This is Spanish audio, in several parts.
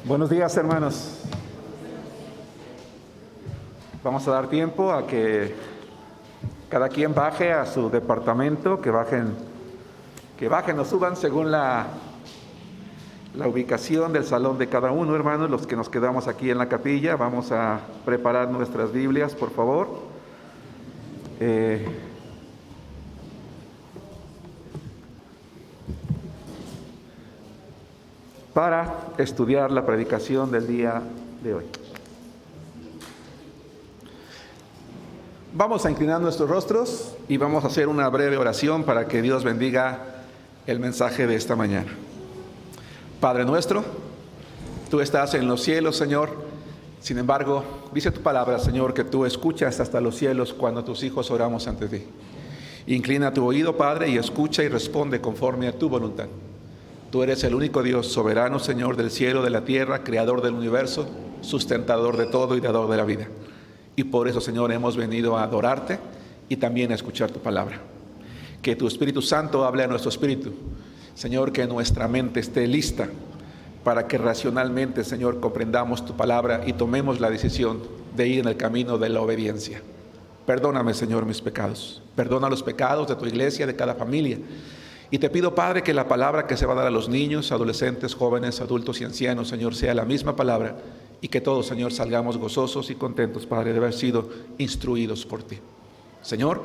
Buenos días, hermanos. Vamos a dar tiempo a que cada quien baje a su departamento, que bajen o suban según la ubicación del salón de cada uno, hermanos. Los que nos quedamos aquí en la capilla, vamos a preparar nuestras Biblias, por favor. Para estudiar la predicación del día de hoy. Vamos a inclinar nuestros rostros y vamos a hacer una breve oración para que Dios bendiga el mensaje de esta mañana. Padre nuestro, tú estás en los cielos, Señor. Sin embargo, dice tu palabra, Señor, que tú escuchas hasta los cielos cuando tus hijos oramos ante ti. Inclina tu oído, Padre, y escucha y responde conforme a tu voluntad. Tú eres el único Dios soberano, Señor, del cielo, de la tierra, creador del universo, sustentador de todo y dador de la vida. Y por eso, Señor, hemos venido a adorarte y también a escuchar tu palabra. Que tu Espíritu Santo hable a nuestro espíritu. Señor, que nuestra mente esté lista para que racionalmente, Señor, comprendamos tu palabra y tomemos la decisión de ir en el camino de la obediencia. Perdóname, Señor, mis pecados. Perdona los pecados de tu iglesia, de cada familia. Y te pido, Padre, que la palabra que se va a dar a los niños, adolescentes, jóvenes, adultos y ancianos, Señor, sea la misma palabra y que todos, Señor, salgamos gozosos y contentos, Padre, de haber sido instruidos por ti. Señor,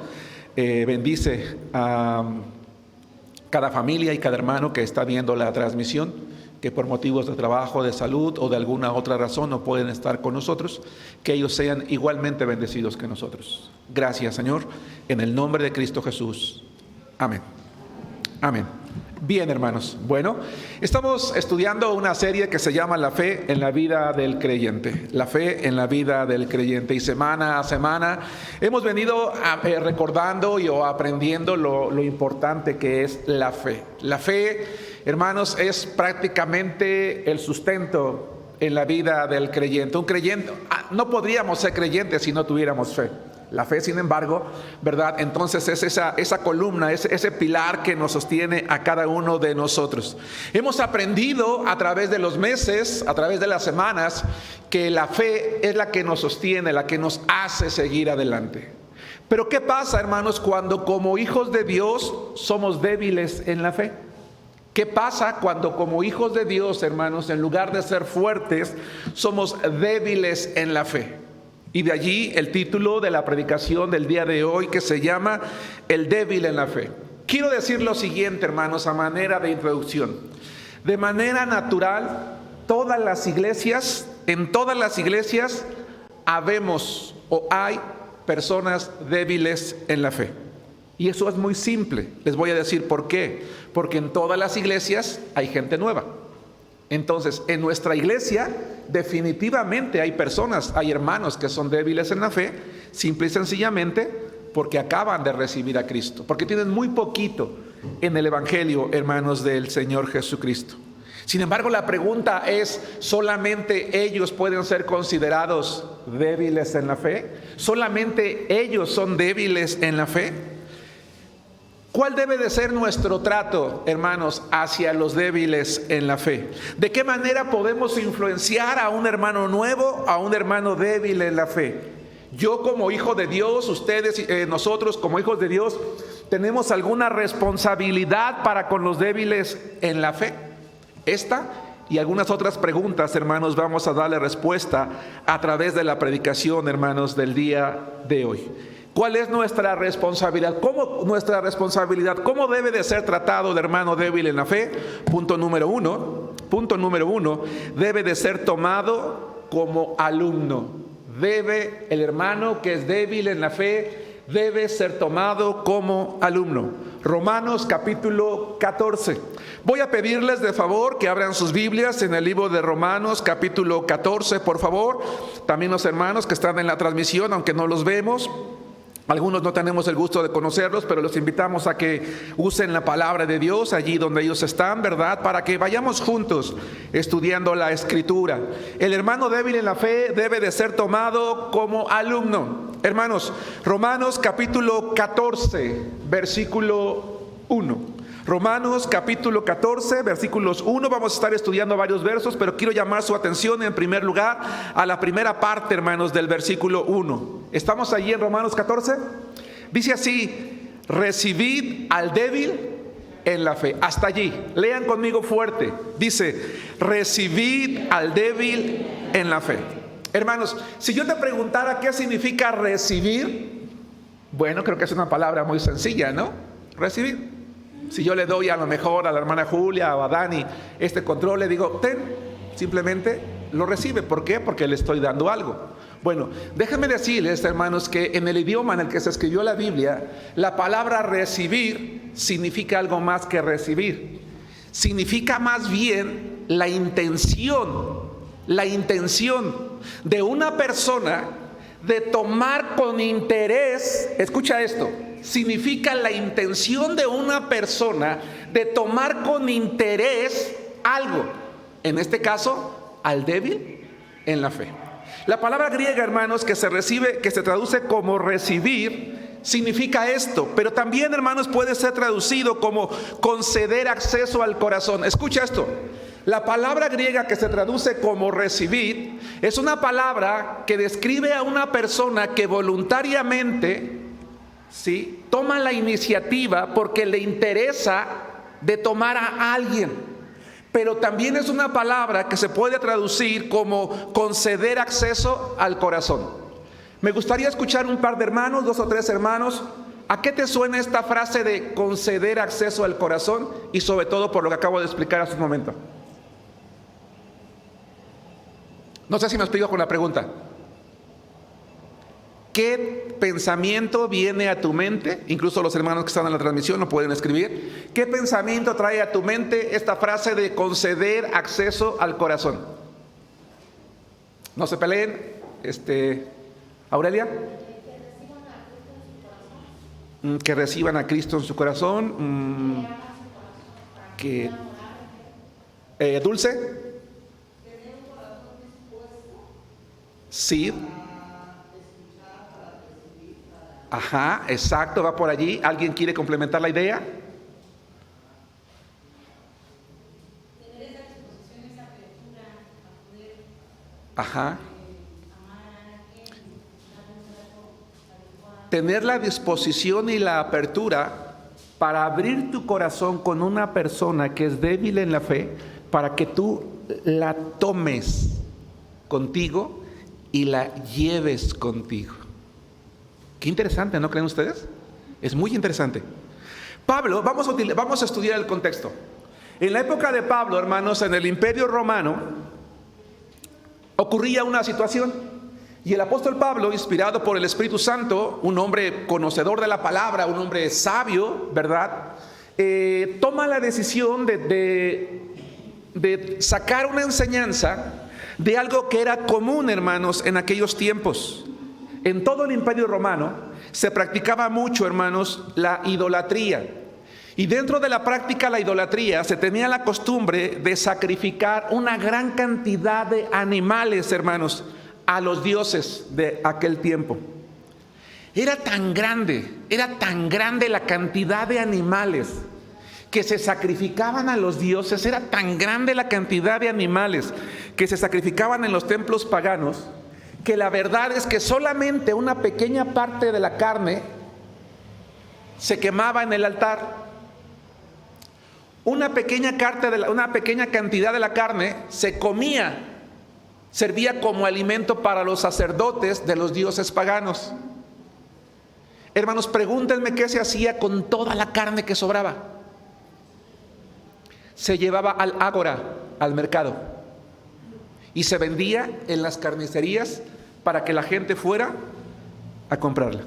bendice a cada familia y cada hermano que está viendo la transmisión, que por motivos de trabajo, de salud o de alguna otra razón no pueden estar con nosotros, que ellos sean igualmente bendecidos que nosotros. Gracias, Señor, en el nombre de Cristo Jesús. Amén. Amén. Bien, hermanos. Bueno, estamos estudiando una serie que se llama La fe en la vida del creyente. La fe en la vida del creyente. Y semana a semana hemos venido recordando y aprendiendo lo importante que es la fe. La fe, hermanos, es prácticamente el sustento en la vida del creyente. Un creyente, no podríamos ser creyentes si no tuviéramos fe. La fe, sin embargo, ¿verdad? Entonces es esa columna, ese pilar que nos sostiene a cada uno de nosotros. Hemos aprendido a través de los meses, a través de las semanas, que la fe es la que nos sostiene, la que nos hace seguir adelante. Pero ¿qué pasa, hermanos, cuando como hijos de Dios somos débiles en la fe? ¿Qué pasa cuando como hijos de Dios, hermanos, en lugar de ser fuertes, somos débiles en la fe? Y de allí el título de la predicación del día de hoy, que se llama El débil en la fe. Quiero decir lo siguiente, hermanos, a manera de introducción. De manera natural, en todas las iglesias habemos o hay personas débiles en la fe. Y eso es muy simple. Les voy a decir por qué. Porque en todas las iglesias hay gente nueva. Entonces, en nuestra iglesia definitivamente hay personas, hay hermanos que son débiles en la fe, simple y sencillamente porque acaban de recibir a Cristo, porque tienen muy poquito en el Evangelio, hermanos, del Señor Jesucristo. Sin embargo, la pregunta es, ¿solamente ellos pueden ser considerados débiles en la fe? ¿Solamente ellos son débiles en la fe? ¿Cuál debe de ser nuestro trato, hermanos, hacia los débiles en la fe? ¿De qué manera podemos influenciar a un hermano nuevo, a un hermano débil en la fe? Yo como hijo de Dios, ustedes, nosotros como hijos de Dios, ¿tenemos alguna responsabilidad para con los débiles en la fe? Esta y algunas otras preguntas, hermanos, vamos a darle respuesta a través de la predicación, hermanos, del día de hoy. ¿Cuál es nuestra responsabilidad? ¿Cómo debe de ser tratado el hermano débil en la fe? Punto número uno, debe de ser tomado como alumno. El hermano que es débil en la fe debe ser tomado como alumno. Romanos capítulo 14. Voy a pedirles de favor que abran sus Biblias en el libro de Romanos capítulo 14, por favor. También los hermanos que están en la transmisión, aunque no los vemos. Algunos no tenemos el gusto de conocerlos, pero los invitamos a que usen la palabra de Dios allí donde ellos están, ¿verdad? Para que vayamos juntos estudiando la Escritura. El hermano débil en la fe debe de ser tomado como alumno. Hermanos, Romanos capítulo 14, versículo 1. Romanos capítulo 14, versículos 1. Vamos a estar estudiando varios versos, pero quiero llamar su atención en primer lugar a la primera parte, hermanos, del versículo 1. ¿Estamos allí en Romanos 14? Dice así: recibid al débil en la fe. Hasta allí. Lean conmigo fuerte. Dice: recibid al débil en la fe. Hermanos, si yo te preguntara qué significa recibir, bueno, creo que es una palabra muy sencilla, ¿no? Recibir. Si yo le doy a lo mejor a la hermana Julia o a Dani este control, le digo, ten, simplemente lo recibe. ¿Por qué? Porque le estoy dando algo. Bueno, déjenme decirles, hermanos, que en el idioma en el que se escribió la Biblia, la palabra recibir significa algo más que recibir. Significa más bien la intención de una persona de tomar con interés. Escucha esto. Significa la intención de una persona de tomar con interés algo, en este caso, al débil en la fe. La palabra griega, hermanos, que se traduce como recibir, significa esto, pero también, hermanos, puede ser traducido como conceder acceso al corazón. Escucha esto. La palabra griega que se traduce como recibir es una palabra que describe a una persona que voluntariamente, ¿sí?, toma la iniciativa porque le interesa de tomar a alguien. Pero también es una palabra que se puede traducir como conceder acceso al corazón. Me gustaría escuchar un par de hermanos, 2 o 3 hermanos. ¿A qué te suena esta frase de conceder acceso al corazón? Y sobre todo por lo que acabo de explicar hace un momento. No sé si me explico con la pregunta. ¿Qué pensamiento viene a tu mente? Incluso los hermanos que están en la transmisión lo pueden escribir. ¿Qué pensamiento trae a tu mente esta frase de conceder acceso al corazón? No se peleen. Aurelia. Que reciban a Cristo en su corazón. Dulce. Sí. Ajá, exacto, va por allí. ¿Alguien quiere complementar la idea? Tener esa disposición, esa apertura a poder amar a alguien, darle un trato adecuado. Tener la disposición y la apertura para abrir tu corazón con una persona que es débil en la fe, para que tú la tomes contigo y la lleves contigo. Qué interesante, ¿no creen ustedes? Es muy interesante. Pablo, vamos a estudiar el contexto. En la época de Pablo, hermanos, en el Imperio Romano, ocurría una situación. Y el apóstol Pablo, inspirado por el Espíritu Santo, un hombre conocedor de la palabra, un hombre sabio, ¿verdad?, toma la decisión de sacar una enseñanza de algo que era común, hermanos, en aquellos tiempos. En todo el Imperio Romano se practicaba mucho, hermanos, la idolatría. Y dentro de la práctica de la idolatría se tenía la costumbre de sacrificar una gran cantidad de animales, hermanos, a los dioses de aquel tiempo. Era tan grande la cantidad de animales que se sacrificaban a los dioses, era tan grande la cantidad de animales que se sacrificaban en los templos paganos, que la verdad es que solamente una pequeña parte de la carne se quemaba en el altar. Una pequeña cantidad de la carne se comía, servía como alimento para los sacerdotes de los dioses paganos. Hermanos, pregúntenme qué se hacía con toda la carne que sobraba. Se llevaba al ágora, al mercado, y se vendía en las carnicerías para que la gente fuera a comprarla.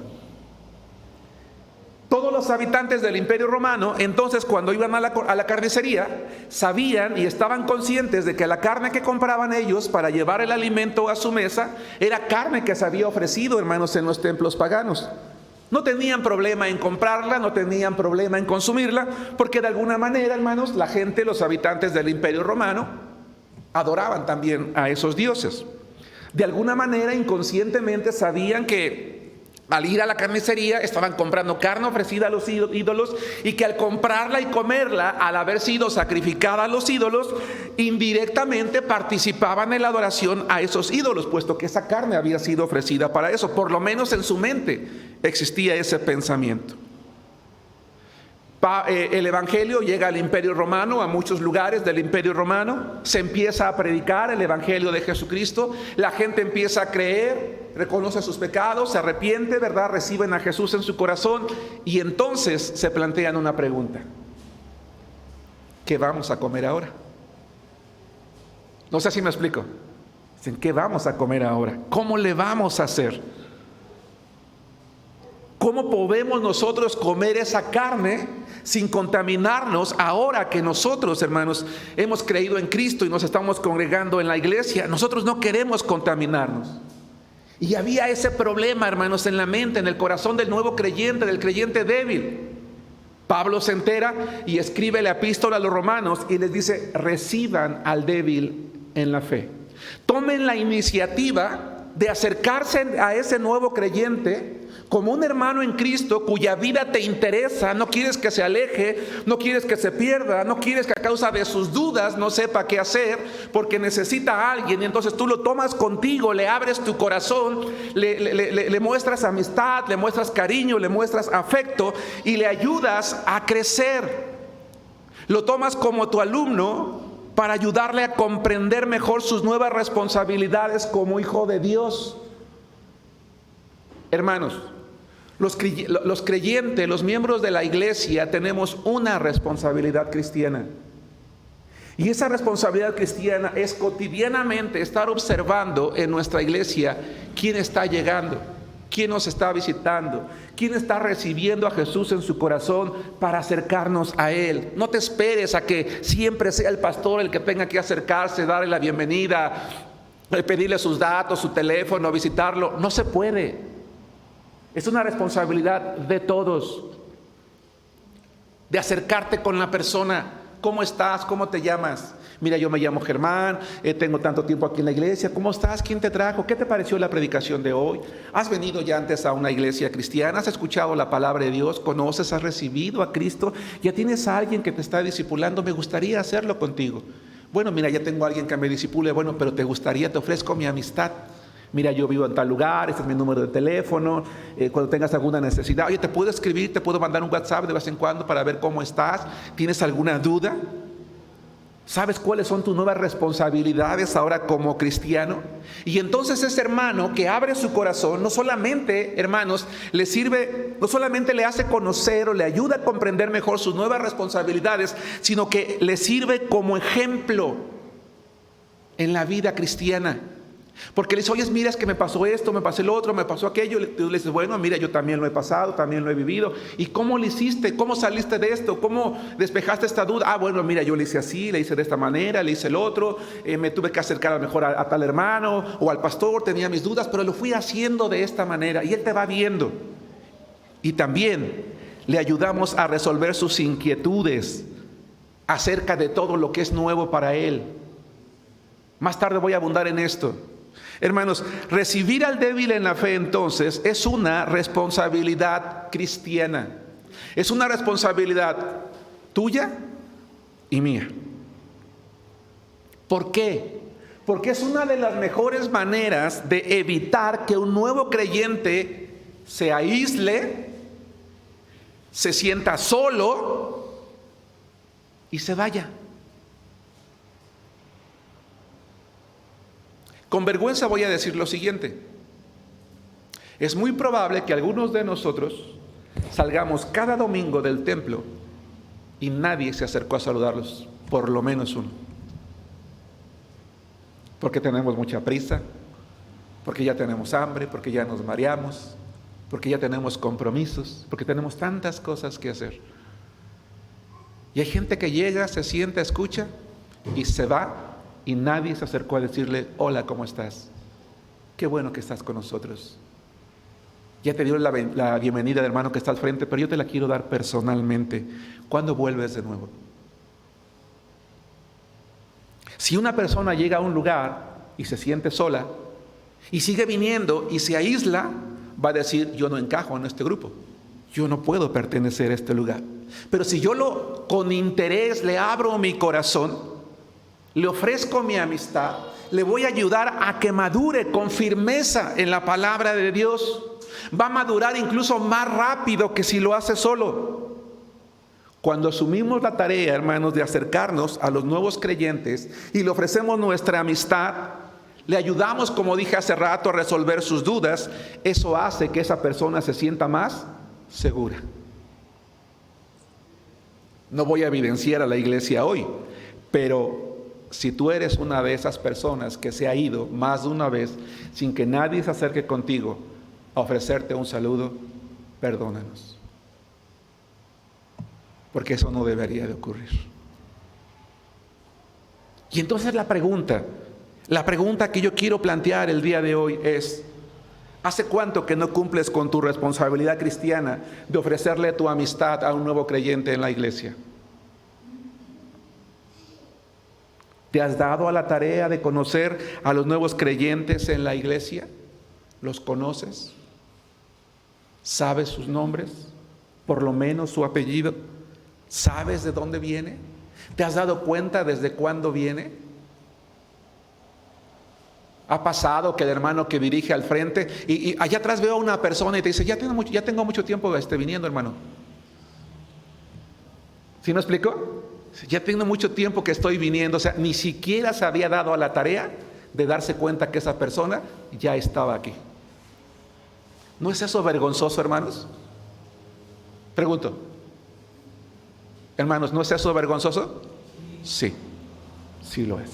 Todos los habitantes del Imperio Romano, entonces, cuando iban a la carnicería, sabían y estaban conscientes de que la carne que compraban ellos para llevar el alimento a su mesa era carne que se había ofrecido, hermanos, en los templos paganos. No tenían problema en comprarla, no tenían problema en consumirla, porque de alguna manera, hermanos, la gente, los habitantes del Imperio Romano, adoraban también a esos dioses. De alguna manera, inconscientemente, sabían que Al ir a la carnicería estaban comprando carne ofrecida a los ídolos, y que al comprarla y comerla, al haber sido sacrificada a los ídolos, indirectamente participaban en la adoración a esos ídolos, puesto que esa carne había sido ofrecida para eso. Por lo menos en su mente existía ese pensamiento. El Evangelio llega al Imperio Romano, a muchos lugares del Imperio Romano. Se empieza a predicar el Evangelio de Jesucristo. La gente empieza a creer, reconoce sus pecados, se arrepiente, ¿verdad? Reciben a Jesús en su corazón, y entonces se plantean una pregunta: ¿qué vamos a comer ahora? No sé si me explico. Dicen, ¿qué vamos a comer ahora? ¿Cómo le vamos a hacer? ¿Cómo podemos nosotros comer esa carne sin contaminarnos ahora que nosotros, hermanos, hemos creído en Cristo y nos estamos congregando en la iglesia? Nosotros no queremos contaminarnos. Y había ese problema, hermanos, en la mente, en el corazón del nuevo creyente, del creyente débil. Pablo se entera y escribe la epístola a los romanos y les dice: reciban al débil en la fe. Tomen la iniciativa de acercarse a ese nuevo creyente como un hermano en Cristo cuya vida te interesa. No quieres que se aleje, no quieres que se pierda, no quieres que a causa de sus dudas no sepa qué hacer, porque necesita a alguien. Y entonces tú lo tomas contigo, le abres tu corazón, le muestras amistad, le muestras cariño, le muestras afecto y le ayudas a crecer. Lo tomas como tu alumno para ayudarle a comprender mejor sus nuevas responsabilidades como hijo de Dios. Hermanos, los creyentes, los miembros de la iglesia, tenemos una responsabilidad cristiana. Y esa responsabilidad cristiana es cotidianamente estar observando en nuestra iglesia quién está llegando, quién nos está visitando, quién está recibiendo a Jesús en su corazón para acercarnos a Él. No te esperes a que siempre sea el pastor el que tenga que acercarse, darle la bienvenida, pedirle sus datos, su teléfono, visitarlo. No se puede. Es una responsabilidad de todos, de acercarte con la persona. ¿Cómo estás? ¿Cómo te llamas? Mira, yo me llamo Germán, tengo tanto tiempo aquí en la iglesia. ¿Cómo estás? ¿Quién te trajo? ¿Qué te pareció la predicación de hoy? ¿Has venido ya antes a una iglesia cristiana? ¿Has escuchado la palabra de Dios? ¿Conoces? ¿Has recibido a Cristo? ¿Ya tienes a alguien que te está discipulando? Me gustaría hacerlo contigo. Bueno, mira, ya tengo a alguien que me disipule. Bueno, pero te ofrezco mi amistad. Mira, yo vivo en tal lugar, este es mi número de teléfono. Cuando tengas alguna necesidad, oye, te puedo escribir, te puedo mandar un WhatsApp de vez en cuando para ver cómo estás. ¿Tienes alguna duda? ¿Sabes cuáles son tus nuevas responsabilidades ahora como cristiano? Y entonces ese hermano que abre su corazón, no solamente, hermanos, le sirve, no solamente le hace conocer o le ayuda a comprender mejor sus nuevas responsabilidades, sino que le sirve como ejemplo en la vida cristiana. Porque le dice, oye, mira, es que me pasó esto, me pasó el otro, me pasó aquello. Y tú le dices, bueno, mira, yo también lo he pasado, también lo he vivido. ¿Y cómo lo hiciste? ¿Cómo saliste de esto? ¿Cómo despejaste esta duda? Ah, bueno, mira, yo le hice así, le hice de esta manera, le hice el otro. Me tuve que acercar a lo mejor a tal hermano o al pastor, tenía mis dudas, pero lo fui haciendo de esta manera. Y él te va viendo. Y también le ayudamos a resolver sus inquietudes acerca de todo lo que es nuevo para él. Más tarde voy a abundar en esto. Hermanos, recibir al débil en la fe entonces es una responsabilidad cristiana. Es una responsabilidad tuya y mía. ¿Por qué? Porque es una de las mejores maneras de evitar que un nuevo creyente se aísle, se sienta solo y se vaya. Con vergüenza voy a decir lo siguiente: es muy probable que algunos de nosotros salgamos cada domingo del templo y nadie se acercó a saludarlos, por lo menos uno. Porque tenemos mucha prisa, porque ya tenemos hambre, porque ya nos mareamos, porque ya tenemos compromisos, porque tenemos tantas cosas que hacer. Y hay gente que llega, se sienta, escucha y se va. Y nadie se acercó a decirle, hola, ¿cómo estás? Qué bueno que estás con nosotros. Ya te dio la bienvenida del hermano que está al frente, pero yo te la quiero dar personalmente. ¿Cuándo vuelves de nuevo? Si una persona llega a un lugar y se siente sola, y sigue viniendo y se aísla, va a decir, yo no encajo en este grupo, yo no puedo pertenecer a este lugar. Pero si yo con interés le abro mi corazón, le ofrezco mi amistad, le voy a ayudar a que madure con firmeza en la palabra de Dios, va a madurar incluso más rápido que si lo hace solo. Cuando asumimos la tarea, hermanos, de acercarnos a los nuevos creyentes y le ofrecemos nuestra amistad, le ayudamos, como dije hace rato, a resolver sus dudas, eso hace que esa persona se sienta más segura. No voy a evidenciar a la iglesia hoy, pero si tú eres una de esas personas que se ha ido más de una vez sin que nadie se acerque contigo a ofrecerte un saludo, perdónanos. Porque eso no debería de ocurrir. Y entonces la pregunta que yo quiero plantear el día de hoy es: ¿hace cuánto que no cumples con tu responsabilidad cristiana de ofrecerle tu amistad a un nuevo creyente en la iglesia? ¿Te has dado a la tarea de conocer a los nuevos creyentes en la iglesia? ¿Los conoces? ¿Sabes sus nombres? ¿Por lo menos su apellido? ¿Sabes de dónde viene? ¿Te has dado cuenta desde cuándo viene? Ha pasado que el hermano que dirige al frente y allá atrás veo a una persona y te dice, ya tengo mucho tiempo viniendo, hermano. ¿Sí me explico? Ya tengo mucho tiempo que estoy viniendo. O sea, ni siquiera se había dado a la tarea de darse cuenta que esa persona ya estaba aquí. ¿No es eso vergonzoso, hermanos? Pregunto. Hermanos, ¿no es eso vergonzoso? Sí, sí lo es.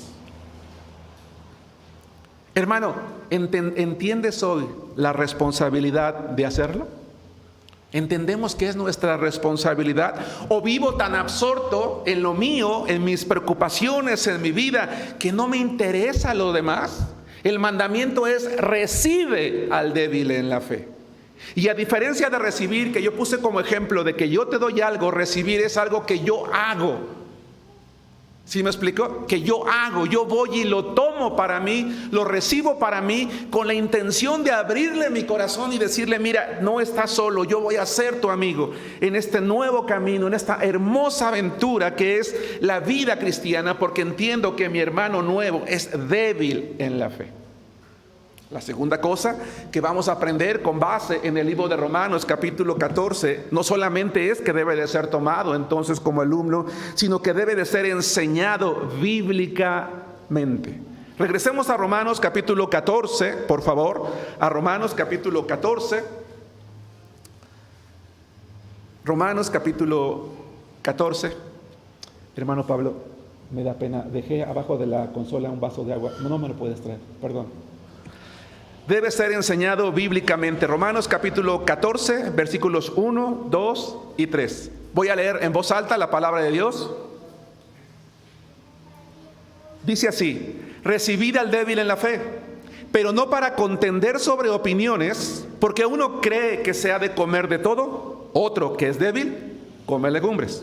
Hermano, ¿entiendes hoy la responsabilidad de hacerlo? ¿Entendemos que es nuestra responsabilidad? ¿O vivo tan absorto en lo mío, en mis preocupaciones, en mi vida, que no me interesa lo demás? El mandamiento es: recibe al débil en la fe. Y a diferencia de recibir, que yo puse como ejemplo de que yo te doy algo, recibir es algo que yo hago. ¿Sí me explico? Que yo hago, yo voy y lo tomo para mí, lo recibo para mí, con la intención de abrirle mi corazón y decirle, mira, no estás solo, yo voy a ser tu amigo en este nuevo camino, en esta hermosa aventura que es la vida cristiana, porque entiendo que mi hermano nuevo es débil en la fe. La segunda cosa que vamos a aprender con base en el libro de Romanos capítulo 14, no solamente es que debe de ser tomado entonces como alumno, sino que debe de ser enseñado bíblicamente. Regresemos a Romanos capítulo 14, por favor, a Romanos capítulo 14. Romanos capítulo 14. Hermano Pablo, me da pena, dejé abajo de la consola un vaso de agua, no me lo puedes traer, perdón. Debe ser enseñado bíblicamente. Romanos capítulo 14, versículos 1, 2 y 3. Voy a leer en voz alta la palabra de Dios. Dice así: recibid al débil en la fe, pero no para contender sobre opiniones, porque uno cree que se ha de comer de todo, otro que es débil, come legumbres.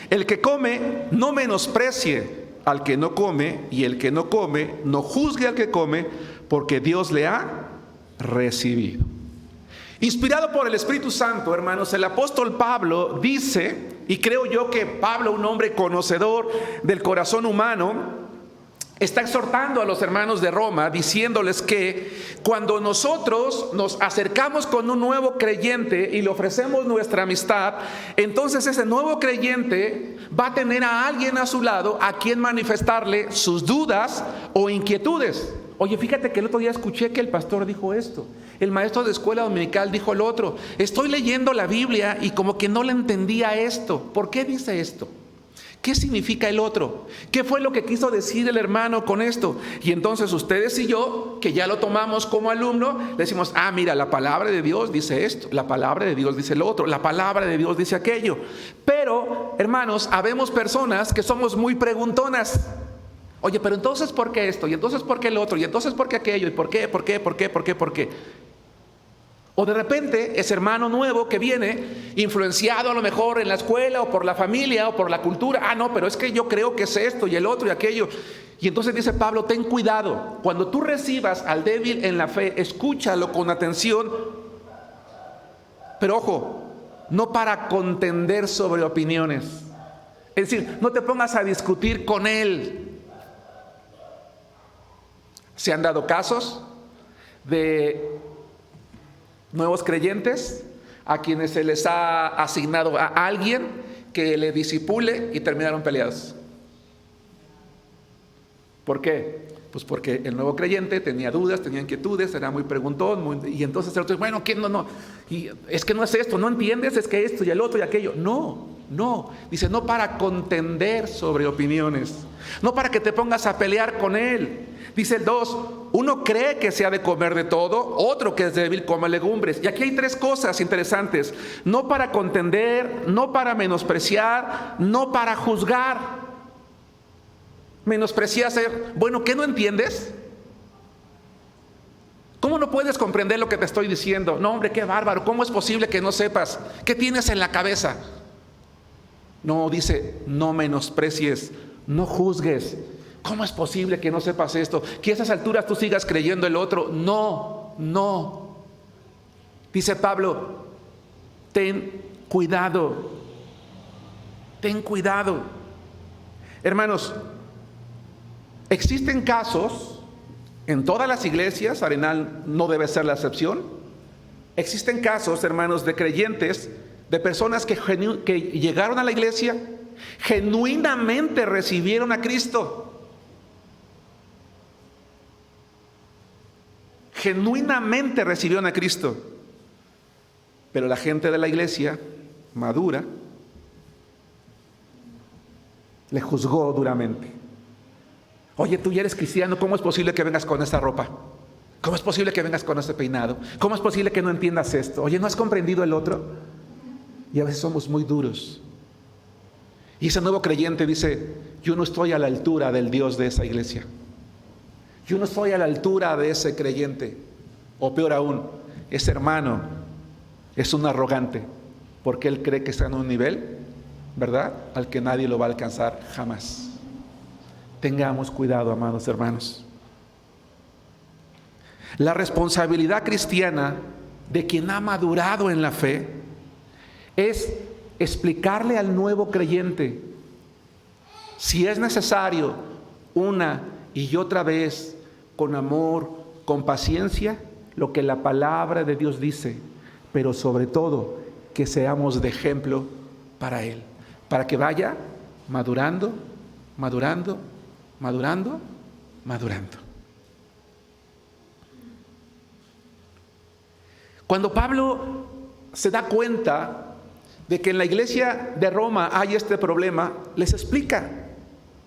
El que come, no menosprecie al que no come, y el que no come, no juzgue al que come, porque Dios le ha recibido. Inspirado por el Espíritu Santo, hermanos, el apóstol Pablo dice, y creo yo que Pablo, un hombre conocedor del corazón humano, está exhortando a los hermanos de Roma, diciéndoles que cuando nosotros nos acercamos con un nuevo creyente y le ofrecemos nuestra amistad, entonces ese nuevo creyente va a tener a alguien a su lado a quien manifestarle sus dudas o inquietudes. Oye, fíjate que el otro día escuché que el pastor dijo esto, el maestro de escuela dominical dijo lo otro, estoy leyendo la Biblia y como que no le entendía esto. ¿Por qué dice esto? ¿Qué significa el otro? ¿Qué fue lo que quiso decir el hermano con esto? Y entonces ustedes y yo, que ya lo tomamos como alumno, le decimos, mira, la palabra de Dios dice esto, la palabra de Dios dice lo otro, la palabra de Dios dice aquello. Pero, hermanos, habemos personas que somos muy preguntonas. Oye, pero entonces ¿por qué esto? Y entonces ¿por qué el otro? Y entonces ¿por qué aquello? ¿Y por qué? ¿Por qué? ¿Por qué? ¿Por qué? ¿Por qué? O de repente ese hermano nuevo que viene, influenciado a lo mejor en la escuela o por la familia o por la cultura, no, pero es que yo creo que es esto y el otro y aquello. Y entonces dice Pablo, ten cuidado, cuando tú recibas al débil en la fe, escúchalo con atención Pero ojo, no para contender sobre opiniones. Es decir, no te pongas a discutir con él. Se han dado casos de nuevos creyentes a quienes se les ha asignado a alguien que le discipule y terminaron peleados. ¿Por qué? Pues porque el nuevo creyente tenía dudas, tenía inquietudes, era muy preguntón, y entonces el otro dice, bueno, ¿qué? No, y es que no es esto, no entiendes, es que esto y el otro y aquello. No, dice, no para contender sobre opiniones, no para que te pongas a pelear con él. Dice el 2, uno cree que se ha de comer de todo, otro que es débil come legumbres. Y aquí hay 3 cosas interesantes: no para contender, no para menospreciar, no para juzgar. Menospreciar, bueno, ¿qué no entiendes? ¿Cómo no puedes comprender lo que te estoy diciendo? No, hombre, qué bárbaro, ¿cómo es posible que no sepas? ¿Qué tienes en la cabeza? No, dice, no menosprecies, no juzgues. ¿Cómo es posible que no sepas esto? Que a esas alturas tú sigas creyendo el otro. No. Dice Pablo, ten cuidado. Ten cuidado. Hermanos, existen casos en todas las iglesias, Arenal no debe ser la excepción. Existen casos, hermanos, de creyentes, de personas que llegaron a la iglesia, genuinamente recibieron a Cristo. Genuinamente recibieron a Cristo. Pero la gente de la iglesia madura le juzgó duramente. Oye, tú ya eres cristiano, ¿cómo es posible que vengas con esa ropa? ¿Cómo es posible que vengas con ese peinado? ¿Cómo es posible que no entiendas esto? Oye, ¿no has comprendido el otro? Y a veces somos muy duros. Y ese nuevo creyente dice, yo no estoy a la altura del Dios de esa iglesia. Yo no estoy a la altura de ese creyente. O peor aún, ese hermano es un arrogante, porque él cree que está en un nivel, ¿verdad?, al que nadie lo va a alcanzar jamás. Tengamos cuidado, amados hermanos. La responsabilidad cristiana de quien ha madurado en la fe es explicarle al nuevo creyente, si es necesario, una y otra vez, con amor, con paciencia, lo que la palabra de Dios dice, pero sobre todo que seamos de ejemplo para él, para que vaya madurando. Cuando Pablo se da cuenta de que en la iglesia de Roma hay este problema, les explica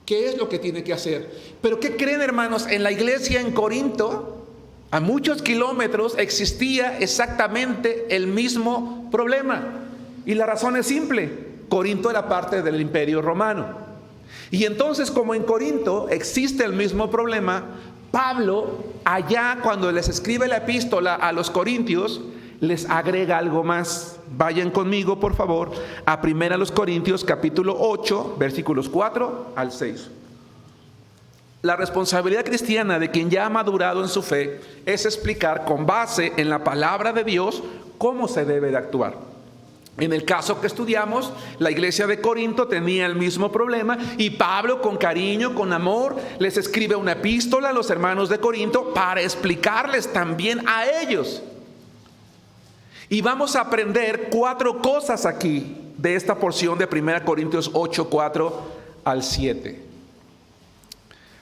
qué es lo que tiene que hacer. Pero ¿qué creen, hermanos? En la iglesia en Corinto, a muchos kilómetros, existía exactamente el mismo problema. Y la razón es simple: Corinto era parte del Imperio Romano. Y entonces, como en Corinto existe el mismo problema, Pablo, allá cuando les escribe la epístola a los corintios, les agrega algo más. Vayan conmigo, por favor, a 1 Corintios capítulo 8, versículos 4 al 6. La responsabilidad cristiana de quien ya ha madurado en su fe es explicar con base en la palabra de Dios cómo se debe de actuar. En el caso que estudiamos, la iglesia de Corinto tenía el mismo problema y Pablo, con cariño, con amor, les escribe una epístola a los hermanos de Corinto para explicarles también a ellos. Y vamos a aprender 4 cosas aquí de esta porción de 1 Corintios 8, 4 al 7.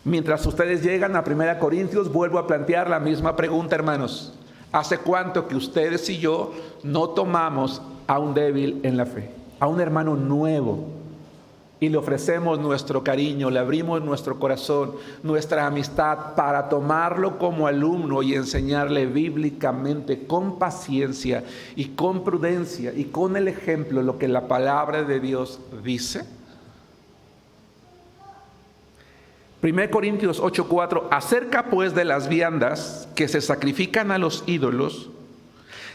Mientras ustedes llegan a 1 Corintios, vuelvo a plantear la misma pregunta, hermanos. ¿Hace cuánto que ustedes y yo no tomamos a un débil en la fe, a un hermano nuevo, y le ofrecemos nuestro cariño, le abrimos nuestro corazón, nuestra amistad, para tomarlo como alumno y enseñarle bíblicamente, con paciencia y con prudencia y con el ejemplo, lo que la palabra de Dios dice? 1 Corintios 8:4, acerca pues de las viandas que se sacrifican a los ídolos,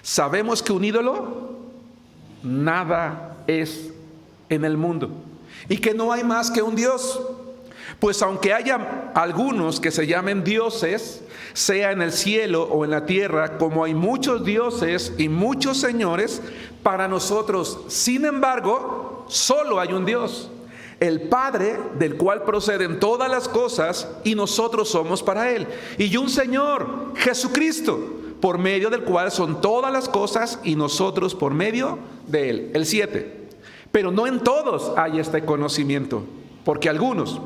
sabemos que un ídolo nada es en el mundo, y que no hay más que un Dios. Pues aunque haya algunos que se llamen dioses, sea en el cielo o en la tierra, como hay muchos dioses y muchos señores, para nosotros, sin embargo, solo hay un Dios, el Padre, del cual proceden todas las cosas, y nosotros somos para Él. Y un Señor, Jesucristo, por medio del cual son todas las cosas, y nosotros por medio de Él. El 7. Pero no en todos hay este conocimiento, porque algunos,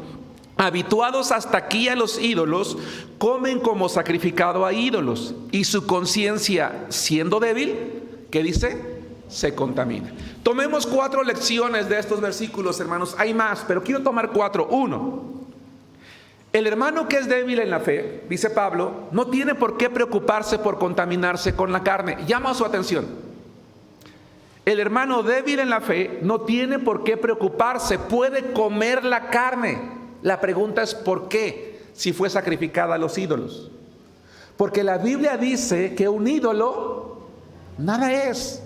habituados hasta aquí a los ídolos, comen como sacrificado a ídolos, y su conciencia, siendo débil, ¿qué dice? Se contamina. Tomemos 4 lecciones de estos versículos, hermanos. Hay más, pero quiero tomar 4. 1. El hermano que es débil en la fe, dice Pablo, no tiene por qué preocuparse por contaminarse con la carne. Llama su atención. El hermano débil en la fe no tiene por qué preocuparse, puede comer la carne. La pregunta es ¿por qué? Si fue sacrificada a los ídolos. Porque la Biblia dice que un ídolo nada es.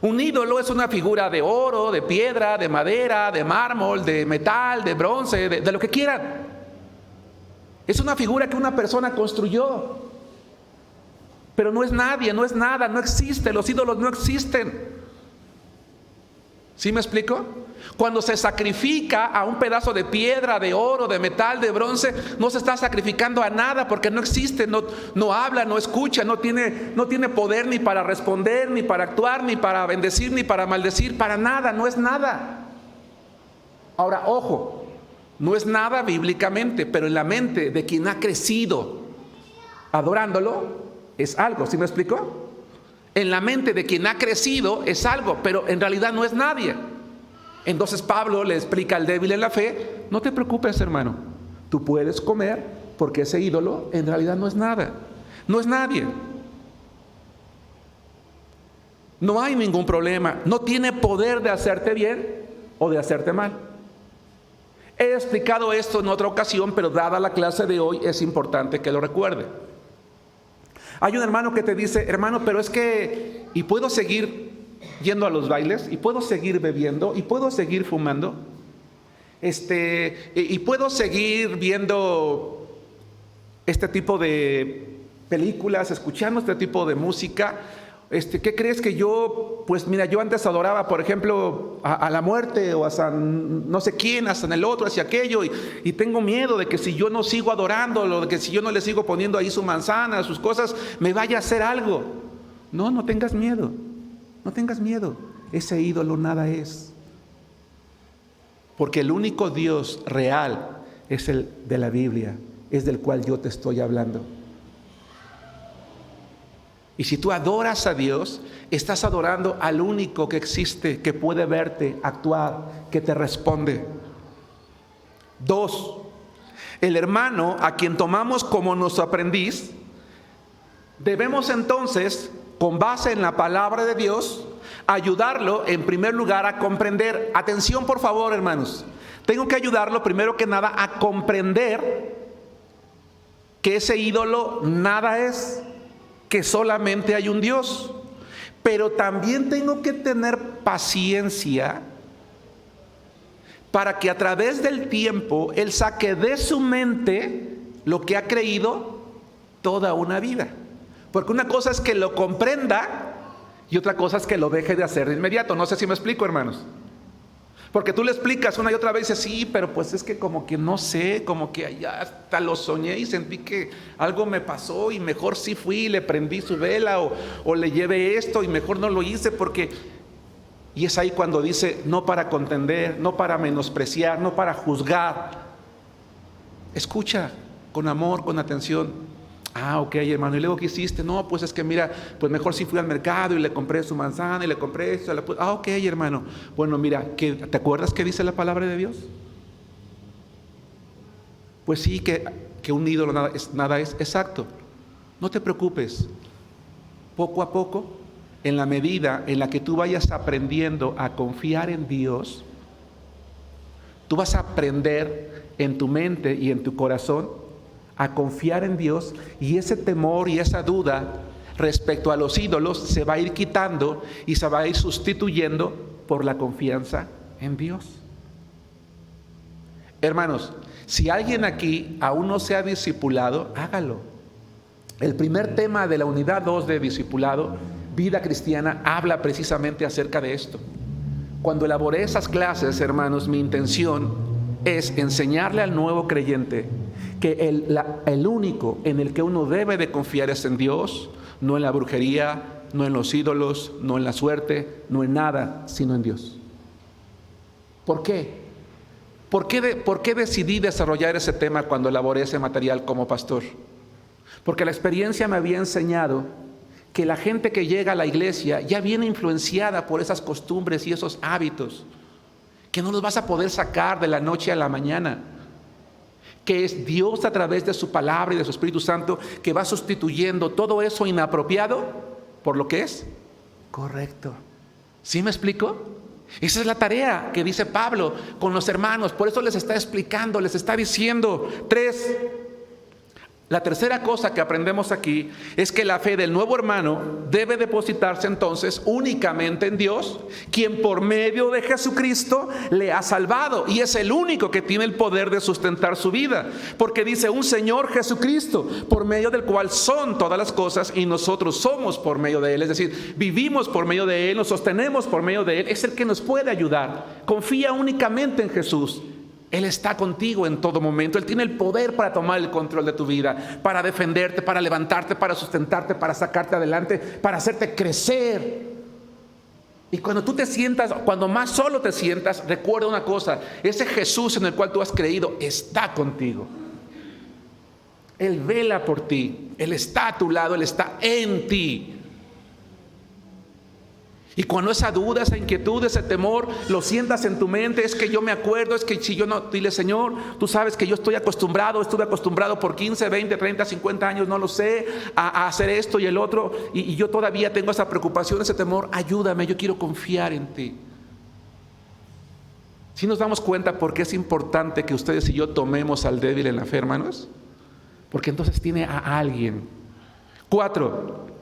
Un ídolo es una figura de oro, de piedra, de madera, de mármol, de metal, de bronce, de lo que quieran. Es una figura que una persona construyó. Pero no es nadie, no es nada, no existe. Los ídolos no existen. ¿Sí me explico? Cuando se sacrifica a un pedazo de piedra, de oro, de metal, de bronce, no se está sacrificando a nada porque no existe, no habla, no escucha, no tiene poder ni para responder, ni para actuar, ni para bendecir, ni para maldecir, para nada, no es nada. Ahora, ojo, no es nada bíblicamente, pero en la mente de quien ha crecido adorándolo es algo. ¿Sí me explico? En la mente de quien ha crecido es algo, pero en realidad no es nadie. Entonces Pablo le explica al débil en la fe, no te preocupes, hermano, tú puedes comer porque ese ídolo en realidad no es nada, no es nadie. No hay ningún problema, no tiene poder de hacerte bien o de hacerte mal. He explicado esto en otra ocasión, pero dada la clase de hoy es importante que lo recuerde. Hay un hermano que te dice, hermano, pero es que, ¿y puedo seguir yendo a los bailes? ¿Y puedo seguir bebiendo? ¿Y puedo seguir fumando? ¿Y puedo seguir viendo este tipo de películas, escuchando este tipo de música? ¿Qué crees que yo? Pues mira, yo antes adoraba, por ejemplo, a la muerte o a San no sé quién, a San el otro, hacia aquello, y tengo miedo de que si yo no sigo adorándolo, de que si yo no le sigo poniendo ahí su manzana, sus cosas, me vaya a hacer algo. No tengas miedo, no tengas miedo. Ese ídolo nada es. Porque el único Dios real es el de la Biblia, es del cual yo te estoy hablando. Y si tú adoras a Dios, estás adorando al único que existe, que puede verte, actuar, que te responde. 2. El hermano a quien tomamos como nuestro aprendiz, debemos entonces, con base en la palabra de Dios, ayudarlo en primer lugar a comprender. Atención por favor, hermanos. Tengo que ayudarlo primero que nada a comprender que ese ídolo nada es, que solamente hay un Dios. Pero también tengo que tener paciencia para que a través del tiempo Él saque de su mente lo que ha creído toda una vida. Porque una cosa es que lo comprenda y otra cosa es que lo deje de hacer de inmediato. No sé si me explico, hermanos. Porque tú le explicas una y otra vez y dices, sí, pero pues es que como que no sé, como que ya hasta lo soñé y sentí que algo me pasó y mejor sí fui y le prendí su vela o le llevé esto y mejor no lo hice porque... Y es ahí cuando dice, no para contender, no para menospreciar, no para juzgar. Escucha con amor, con atención. Ah, ok, hermano, ¿y luego qué hiciste? No, pues es que mira, pues mejor sí fui al mercado y le compré su manzana y le compré esto. Ah, ok, hermano. Bueno, mira, ¿te acuerdas qué dice la palabra de Dios? Pues sí, que un ídolo nada es exacto. No te preocupes. Poco a poco, en la medida en la que tú vayas aprendiendo a confiar en Dios, tú vas a aprender en tu mente y en tu corazón a confiar en Dios, y ese temor y esa duda respecto a los ídolos se va a ir quitando y se va a ir sustituyendo por la confianza en Dios. Hermanos, Si alguien aquí aún no se ha discipulado, hágalo. El primer tema de la unidad 2 de discipulado, vida cristiana, habla precisamente acerca de esto. Cuando elaboré esas clases, hermanos, mi intención es enseñarle al nuevo creyente que el único en el que uno debe de confiar es en Dios, no en la brujería, no en los ídolos, no en la suerte, no en nada, sino en Dios. ¿Por qué? ¿Por qué decidí desarrollar ese tema cuando elaboré ese material como pastor? Porque la experiencia me había enseñado que la gente que llega a la iglesia ya viene influenciada por esas costumbres y esos hábitos, que no los vas a poder sacar de la noche a la mañana, que es Dios a través de su palabra y de su Espíritu Santo que va sustituyendo todo eso inapropiado por lo que es correcto. ¿Sí me explico? Esa es la tarea que dice Pablo con los hermanos. Por eso les está explicando, les está diciendo. 3. La tercera cosa que aprendemos aquí es que la fe del nuevo hermano debe depositarse entonces únicamente en Dios, quien por medio de Jesucristo le ha salvado y es el único que tiene el poder de sustentar su vida, porque dice un Señor Jesucristo, por medio del cual son todas las cosas y nosotros somos por medio de Él, es decir, vivimos por medio de Él, nos sostenemos por medio de Él, es el que nos puede ayudar. Confía únicamente en Jesús. Él está contigo en todo momento. Él tiene el poder para tomar el control de tu vida, para defenderte, para levantarte, para sustentarte, para sacarte adelante, para hacerte crecer. Y cuando tú te sientas, cuando más solo te sientas, recuerda una cosa: ese Jesús en el cual tú has creído está contigo. Él vela por ti, Él está a tu lado, Él está en ti. Y cuando esa duda, esa inquietud, ese temor lo sientas en tu mente, es que yo me acuerdo, es que si yo no, dile: Señor, tú sabes que yo estuve acostumbrado por 15, 20, 30, 50 años, no lo sé, a hacer esto y el otro, y yo todavía tengo esa preocupación, ese temor. Ayúdame, yo quiero confiar en ti. ¿Sí nos damos cuenta por qué es importante que ustedes y yo tomemos al débil en la fe, hermanos? Porque entonces tiene a alguien. 4.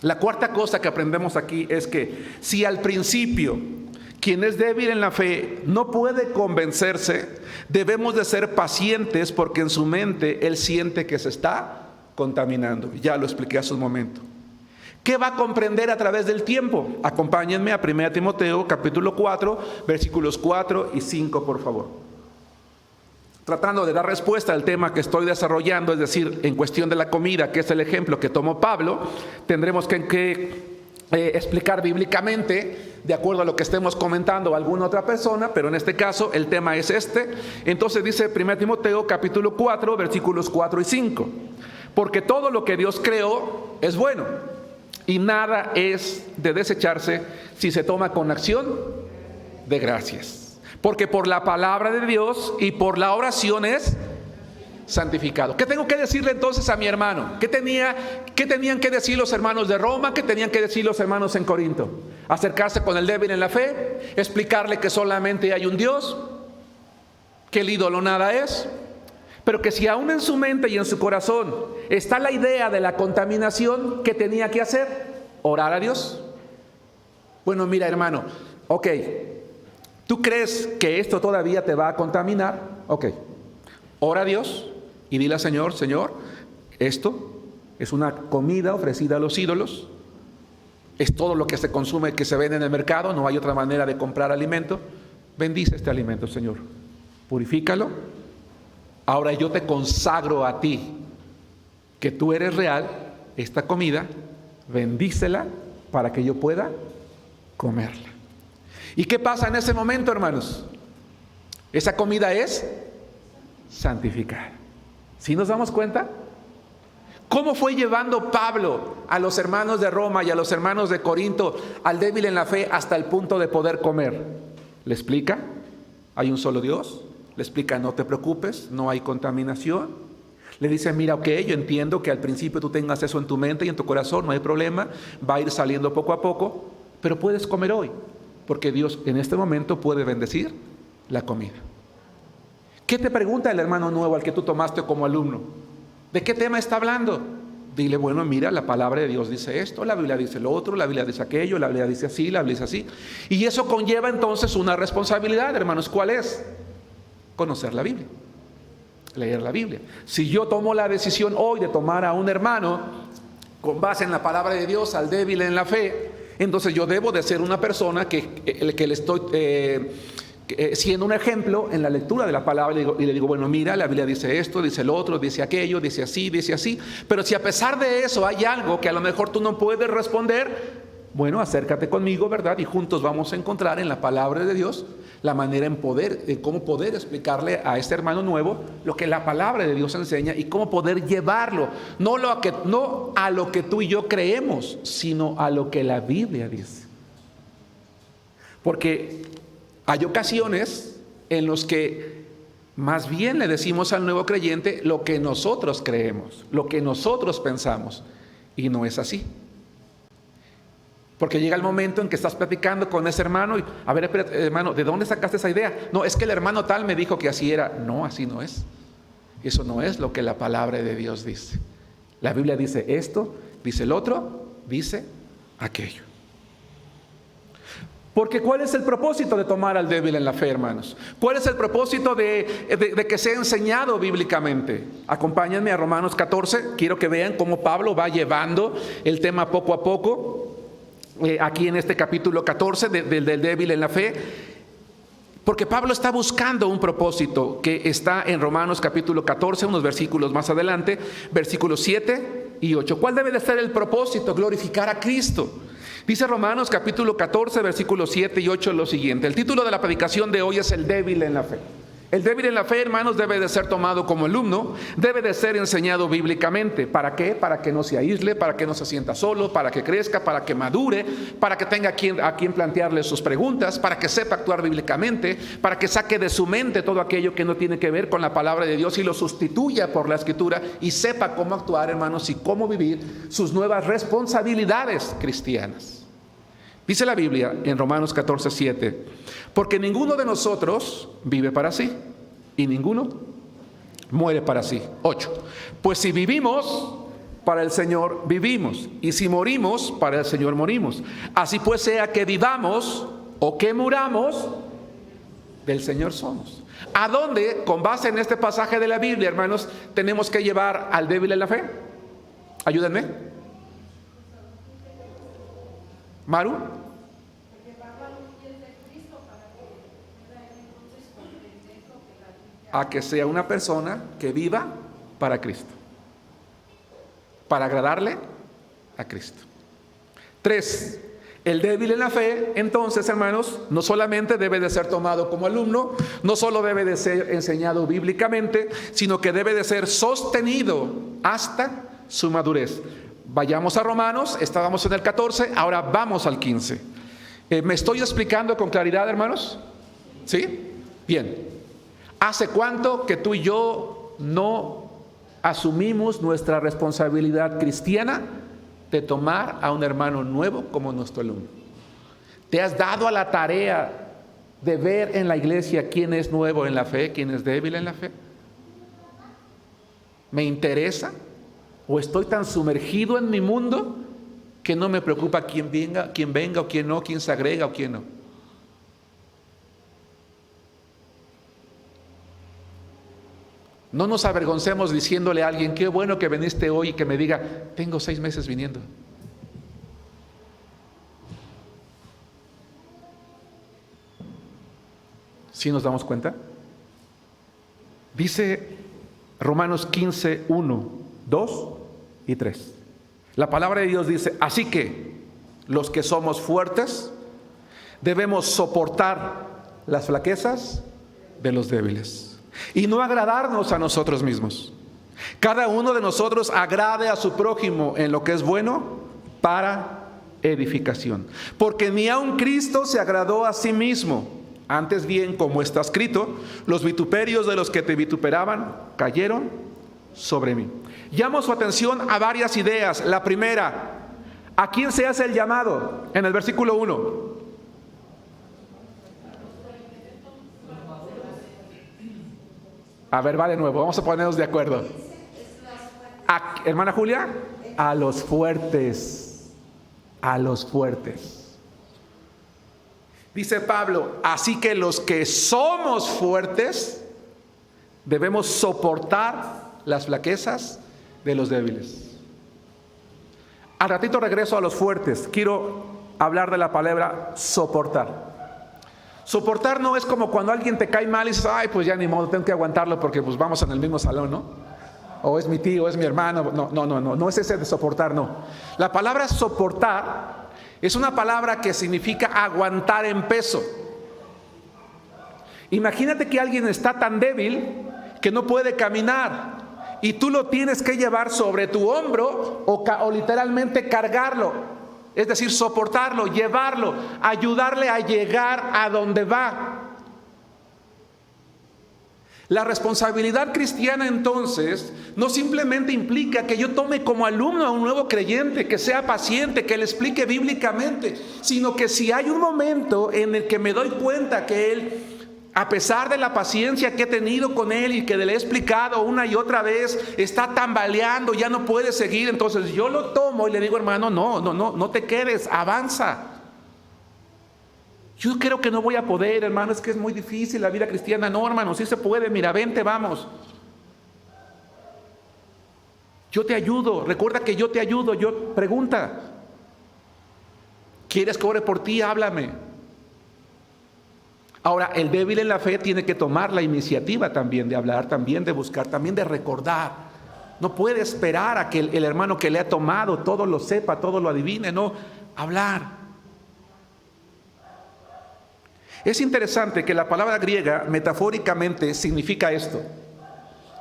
La cuarta cosa que aprendemos aquí es que si al principio quien es débil en la fe no puede convencerse, debemos de ser pacientes porque en su mente él siente que se está contaminando. Ya lo expliqué hace un momento. ¿Qué va a comprender a través del tiempo? Acompáñenme a 1 Timoteo capítulo 4, versículos 4 y 5, por favor. Tratando de dar respuesta al tema que estoy desarrollando, es decir, en cuestión de la comida, que es el ejemplo que tomó Pablo, tendremos que explicar bíblicamente, de acuerdo a lo que estemos comentando alguna otra persona, pero en este caso el tema es este. Entonces dice 1 Timoteo capítulo 4, versículos 4 y 5. Porque todo lo que Dios creó es bueno, y nada es de desecharse si se toma con acción de gracias. Porque por la palabra de Dios y por la oración es santificado. ¿Qué tengo que decirle entonces a mi hermano? ¿Qué tenían que decir los hermanos de Roma? ¿Qué tenían que decir los hermanos en Corinto? Acercarse con el débil en la fe, explicarle que solamente hay un Dios, que el ídolo nada es, pero que si aún en su mente y en su corazón está la idea de la contaminación, ¿qué tenía que hacer? Orar a Dios. Bueno, mira, hermano, ok, ¿tú crees que esto todavía te va a contaminar? Ok, ora a Dios y dile al Señor: Señor, esto es una comida ofrecida a los ídolos, es todo lo que se consume, que se vende en el mercado, no hay otra manera de comprar alimento. Bendice este alimento, Señor, purifícalo. Ahora yo te consagro a ti, que tú eres real, esta comida, bendícela para que yo pueda comerla. ¿Y qué pasa en ese momento, hermanos? Esa comida es santificada. ¿Sí nos damos cuenta? ¿Cómo fue llevando Pablo a los hermanos de Roma y a los hermanos de Corinto al débil en la fe hasta el punto de poder comer? ¿Le explica? Hay un solo Dios. Le explica: no te preocupes, no hay contaminación. Le dice: mira, ok, yo entiendo que al principio tú tengas eso en tu mente y en tu corazón, no hay problema, va a ir saliendo poco a poco, pero puedes comer hoy, porque Dios en este momento puede bendecir la comida. ¿Qué te pregunta el hermano nuevo al que tú tomaste como alumno? ¿De qué tema está hablando? Dile: bueno, mira, la palabra de Dios dice esto, la Biblia dice lo otro, la Biblia dice aquello, la Biblia dice así, la Biblia dice así. Y eso conlleva entonces una responsabilidad, hermanos. ¿Cuál es? Conocer la Biblia. leer la Biblia. Si yo tomo la decisión hoy de tomar a un hermano con base en la palabra de Dios, al débil en la fe, entonces yo debo de ser una persona que le estoy siendo un ejemplo en la lectura de la palabra, y le digo, bueno, mira, la Biblia dice esto, dice lo otro, dice aquello, dice así. Pero si a pesar de eso hay algo que a lo mejor tú no puedes responder, bueno, acércate conmigo, ¿verdad? Y juntos vamos a encontrar en la palabra de Dios la manera en cómo poder explicarle a este hermano nuevo lo que la palabra de Dios enseña y cómo poder llevarlo, no a lo que tú y yo creemos, sino a lo que la Biblia dice. Porque hay ocasiones en los que más bien le decimos al nuevo creyente lo que nosotros creemos, lo que nosotros pensamos, y no es así. Porque llega el momento en que estás platicando con ese hermano y, a ver, espérate, hermano, ¿de dónde sacaste esa idea? No, es que el hermano tal me dijo que así era. No, así no es. Eso no es lo que la palabra de Dios dice. La Biblia dice esto, dice el otro, dice aquello. Porque ¿cuál es el propósito de tomar al débil en la fe, hermanos? ¿Cuál es el propósito de que sea enseñado bíblicamente? Acompáñenme a Romanos 14. Quiero que vean cómo Pablo va llevando el tema poco a poco. Aquí en este capítulo 14 del débil en la fe, porque Pablo está buscando un propósito que está en Romanos capítulo 14, unos versículos más adelante, versículos 7 y 8. ¿Cuál debe de ser el propósito? Glorificar a Cristo. Dice Romanos capítulo 14, versículos 7 y 8 lo siguiente. El título de la predicación de hoy es el débil en la fe. El débil en la fe, hermanos, debe de ser tomado como alumno, debe de ser enseñado bíblicamente. ¿Para qué? Para que no se aísle, para que no se sienta solo, para que crezca, para que madure, para que tenga a quien plantearle sus preguntas, para que sepa actuar bíblicamente, para que saque de su mente todo aquello que no tiene que ver con la palabra de Dios y lo sustituya por la Escritura y sepa cómo actuar, hermanos, y cómo vivir sus nuevas responsabilidades cristianas. Dice la Biblia en Romanos 14, 7, porque ninguno de nosotros vive para sí y ninguno muere para sí. 8, pues si vivimos, para el Señor vivimos, y si morimos, para el Señor morimos. Así pues, sea que vivamos o que muramos, del Señor somos. ¿A dónde, con base en este pasaje de la Biblia, hermanos, tenemos que llevar al débil en la fe? Ayúdenme. Maru, a que sea una persona que viva para Cristo, para agradarle a Cristo. 3, el débil en la fe, entonces, hermanos, no solamente debe de ser tomado como alumno, no solo debe de ser enseñado bíblicamente, sino que debe de ser sostenido hasta su madurez. Vayamos a Romanos, estábamos en el 14, ahora vamos al 15. ¿Me estoy explicando con claridad, hermanos? ¿Sí? Bien. ¿Hace cuánto que tú y yo no asumimos nuestra responsabilidad cristiana de tomar a un hermano nuevo como nuestro alumno? ¿Te has dado a la tarea de ver en la iglesia quién es nuevo en la fe, quién es débil en la fe? ¿Me interesa? ¿O estoy tan sumergido en mi mundo que no me preocupa quién venga o quién no, quién se agrega o quién no? No nos avergoncemos diciéndole a alguien, qué bueno que viniste hoy, y que me diga, tengo 6 meses viniendo. ¿Sí nos damos cuenta? Dice Romanos 15, 1, 2 y 3. La palabra de Dios dice, así que los que somos fuertes debemos soportar las flaquezas de los débiles y no agradarnos a nosotros mismos. Cada uno de nosotros agrade a su prójimo en lo que es bueno para edificación. Porque ni aun Cristo se agradó a sí mismo. Antes bien, como está escrito, los vituperios de los que te vituperaban cayeron sobre mí. Llamo su atención a varias ideas. La primera, ¿a quién se hace el llamado? En el versículo 1. A ver, va de nuevo, vamos a ponernos de acuerdo. Hermana Julia, a los fuertes, a los fuertes. Dice Pablo, así que los que somos fuertes, Debemos soportar las flaquezas de los débiles. Al ratito regreso a los fuertes. Quiero hablar de la palabra soportar. Soportar no es como cuando alguien te cae mal y dices, ay, pues ya ni modo, tengo que aguantarlo porque pues vamos en el mismo salón, ¿no? O es mi tío, es mi hermano. No es ese de soportar, no. La palabra soportar es una palabra que significa aguantar en peso. Imagínate que alguien está tan débil que no puede caminar y tú lo tienes que llevar sobre tu hombro o literalmente cargarlo. Es decir, soportarlo, llevarlo, ayudarle a llegar a donde va. La responsabilidad cristiana entonces no simplemente implica que yo tome como alumno a un nuevo creyente, que sea paciente, que le explique bíblicamente, sino que si hay un momento en el que me doy cuenta que él, a pesar de la paciencia que he tenido con él y que le he explicado una y otra vez, está tambaleando, ya no puede seguir, entonces yo lo tomo y le digo, hermano, no te quedes, avanza. Yo creo que no voy a poder, hermano, es que es muy difícil la vida cristiana. No, hermano, sí se puede, mira, vente, vamos. Yo te ayudo, recuerda que yo te ayudo, yo pregunta. ¿Quieres que ore por ti? Háblame. Ahora, el débil en la fe tiene que tomar la iniciativa también de hablar, también de buscar, también de recordar. No puede esperar a que el hermano que le ha tomado todo lo sepa, todo lo adivine, no, hablar. Es interesante que la palabra griega metafóricamente significa esto.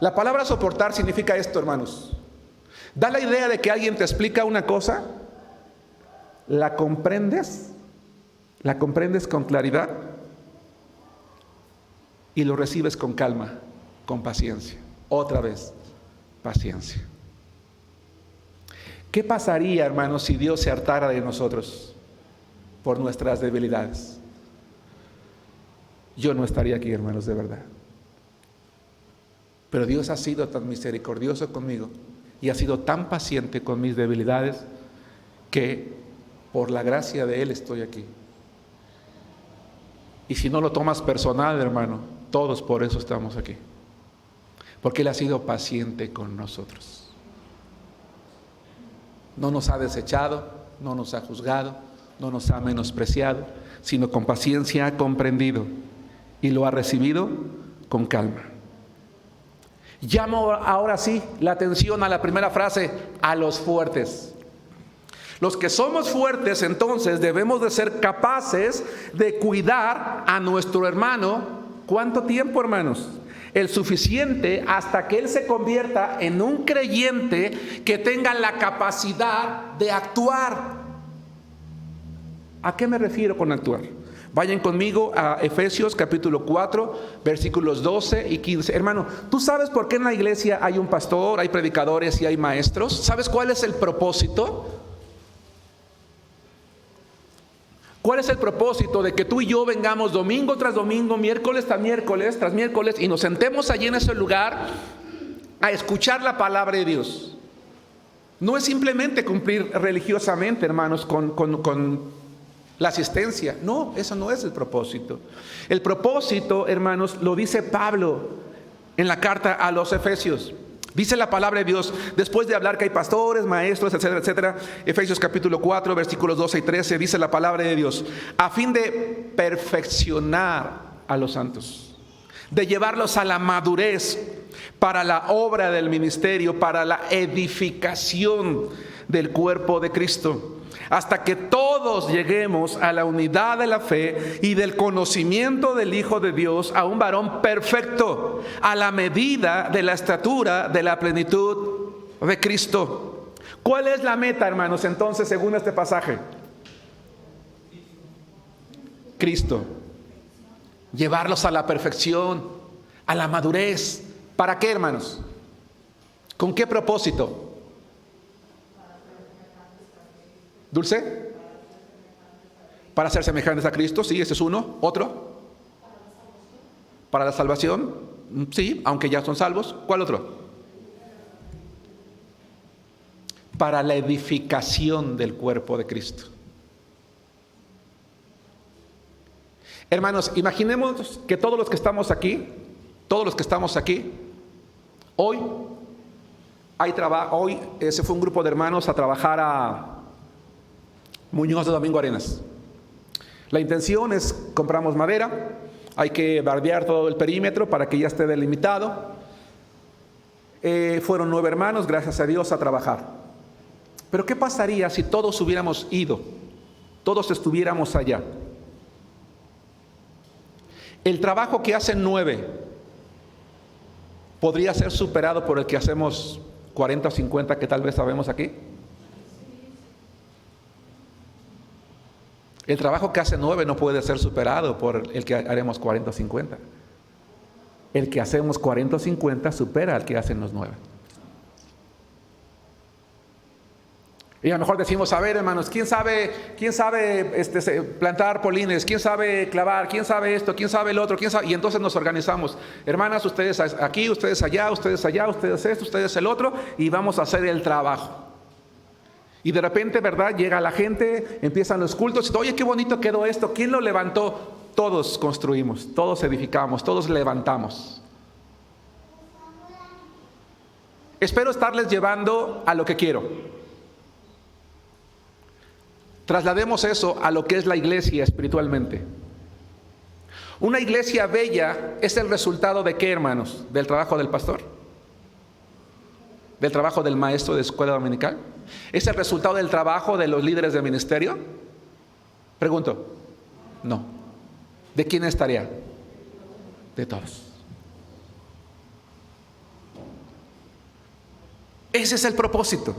La palabra soportar significa esto, hermanos. Da la idea de que alguien te explica una cosa, la comprendes con claridad y lo recibes con calma, con paciencia. Otra vez, paciencia. ¿Qué pasaría, hermanos, si Dios se hartara de nosotros por nuestras debilidades? Yo no estaría aquí, hermanos, de verdad. Pero Dios ha sido tan misericordioso conmigo y ha sido tan paciente con mis debilidades que por la gracia de Él estoy aquí. Y si no lo tomas personal, hermano, todos por eso estamos aquí. Porque Él ha sido paciente con nosotros. No nos ha desechado, no nos ha juzgado, no nos ha menospreciado, sino con paciencia ha comprendido y lo ha recibido con calma. Llamo ahora sí la atención a la primera frase, a los fuertes. Los que somos fuertes, entonces, debemos de ser capaces de cuidar a nuestro hermano. ¿Cuánto tiempo, hermanos? El suficiente hasta que él se convierta en un creyente que tenga la capacidad de actuar. ¿A qué me refiero con actuar? Vayan conmigo a Efesios capítulo 4, versículos 12 y 15. Hermano, ¿tú sabes por qué en la iglesia hay un pastor, hay predicadores y hay maestros? ¿Sabes cuál es el propósito? ¿Cuál es el propósito de que tú y yo vengamos domingo tras domingo, miércoles tras miércoles y nos sentemos allí en ese lugar a escuchar la palabra de Dios? No es simplemente cumplir religiosamente, hermanos, con la asistencia. No, eso no es el propósito. El propósito, hermanos, lo dice Pablo en la carta a los Efesios. Dice la palabra de Dios, después de hablar que hay pastores, maestros, etcétera, etcétera. Efesios capítulo 4, versículos 12 y 13, dice la palabra de Dios, a fin de perfeccionar a los santos, de llevarlos a la madurez para la obra del ministerio, para la edificación del cuerpo de Cristo, hasta que todos lleguemos a la unidad de la fe y del conocimiento del Hijo de Dios, a un varón perfecto, a la medida de la estatura de la plenitud de Cristo. ¿Cuál es la meta, hermanos, entonces, según este pasaje? Cristo. Llevarlos a la perfección, a la madurez. ¿Para qué, hermanos? ¿Con qué propósito? ¿Dulce? Para ser semejantes a Cristo, sí, ese es uno. ¿Otro? Para la salvación, sí, aunque ya son salvos. ¿Cuál otro? Para la edificación del cuerpo de Cristo. Hermanos, imaginemos que todos los que estamos aquí, todos los que estamos aquí, hoy hay trabajo. Hoy se fue un grupo de hermanos a trabajar a Muñoz de Domingo Arenas. La intención es, compramos madera, hay que bardear todo el perímetro para que ya esté delimitado. Fueron 9 hermanos, gracias a Dios, a trabajar. Pero ¿qué pasaría si todos hubiéramos ido? Todos estuviéramos allá. El trabajo que hacen 9 podría ser superado por el que hacemos 40 o 50 que tal vez sabemos aquí. El trabajo que hace 9 no puede ser superado por el que haremos 40 o 50. El que hacemos 40 o 50 supera al que hacen los 9. Y a lo mejor decimos, a ver, hermanos, ¿quién sabe plantar polines? ¿Quién sabe clavar? ¿Quién sabe esto? ¿Quién sabe el otro? ¿Quién sabe? Y entonces nos organizamos. Hermanas, ustedes aquí, ustedes allá, ustedes esto, ustedes el otro, y vamos a hacer el trabajo. Y de repente, ¿verdad? Llega la gente, empiezan los cultos, y oye, qué bonito quedó esto. ¿Quién lo levantó? Todos construimos, todos edificamos, todos levantamos. Espero estarles llevando a lo que quiero. Traslademos eso a lo que es la iglesia espiritualmente. Una iglesia bella es el resultado de ¿qué, hermanos? Del trabajo del pastor, del trabajo del maestro de escuela dominical. ¿Es el resultado del trabajo de los líderes de ministerio? Pregunto. No. ¿De quién es tarea? De todos. Ese es el propósito.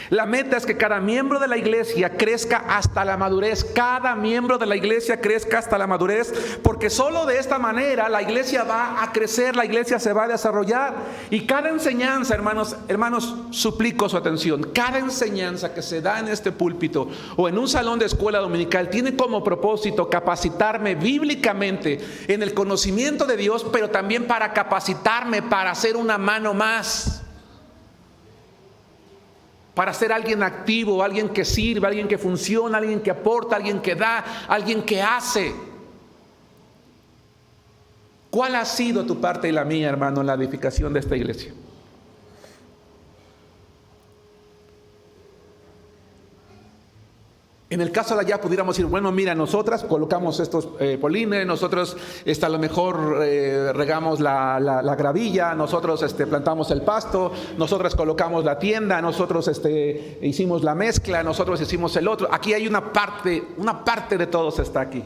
La meta es que cada miembro de la iglesia crezca hasta la madurez. Cada miembro de la iglesia crezca hasta la madurez, porque solo de esta manera la iglesia va a crecer, la iglesia se va a desarrollar. Y cada enseñanza, hermanos, suplico su atención. Cada enseñanza que se da en este púlpito o en un salón de escuela dominical tiene como propósito capacitarme bíblicamente en el conocimiento de Dios, pero también para capacitarme para ser una mano más. Para ser alguien activo, alguien que sirve, alguien que funciona, alguien que aporta, alguien que da, alguien que hace. ¿Cuál ha sido tu parte y la mía, hermano, en la edificación de esta iglesia? En el caso de allá pudiéramos decir, bueno, mira, nosotras colocamos estos polines, nosotros a lo mejor regamos la gravilla, nosotros plantamos el pasto, nosotros colocamos la tienda, nosotros hicimos la mezcla, nosotros hicimos el otro. Aquí hay una parte de todos está aquí.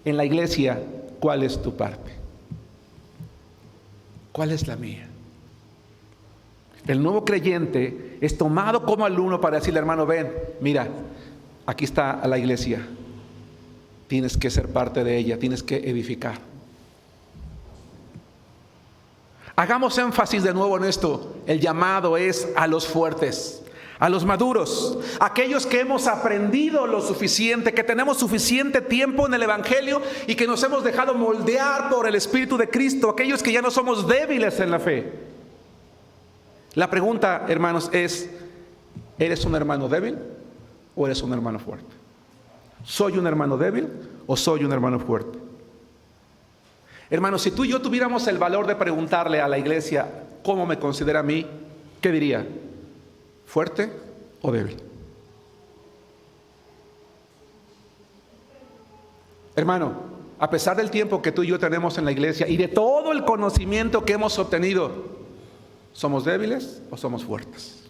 En la iglesia, ¿cuál es tu parte? ¿Cuál es la mía? El nuevo creyente es tomado como alumno para decirle, hermano, ven, mira, aquí está la iglesia. Tienes que ser parte de ella, tienes que edificar. Hagamos énfasis de nuevo en esto. El llamado es a los fuertes, a los maduros, aquellos que hemos aprendido lo suficiente, que tenemos suficiente tiempo en el evangelio y que nos hemos dejado moldear por el Espíritu de Cristo, aquellos que ya no somos débiles en la fe. La pregunta, hermanos, es, ¿eres un hermano débil o eres un hermano fuerte? ¿Soy un hermano débil o soy un hermano fuerte? Hermanos, si tú y yo tuviéramos el valor de preguntarle a la iglesia cómo me considera a mí, ¿qué diría? ¿Fuerte o débil? Hermano, a pesar del tiempo que tú y yo tenemos en la iglesia y de todo el conocimiento que hemos obtenido, ¿somos débiles o somos fuertes?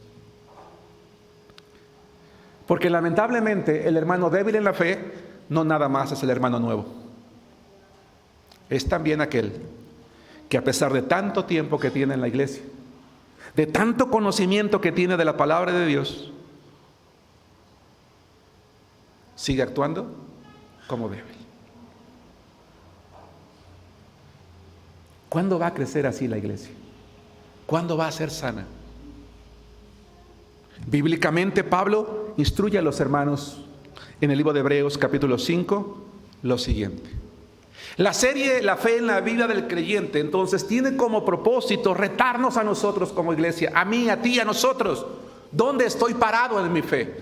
Porque lamentablemente el hermano débil en la fe no nada más es el hermano nuevo. Es también aquel que a pesar de tanto tiempo que tiene en la iglesia, de tanto conocimiento que tiene de la palabra de Dios, sigue actuando como débil. ¿Cuándo va a crecer así la iglesia? ¿Cuándo va a ser sana? Bíblicamente Pablo instruye a los hermanos en el libro de Hebreos capítulo 5 lo siguiente. La serie La fe en la vida del creyente entonces tiene como propósito retarnos a nosotros como iglesia, a mí, a ti, a nosotros. ¿Dónde estoy parado en mi fe?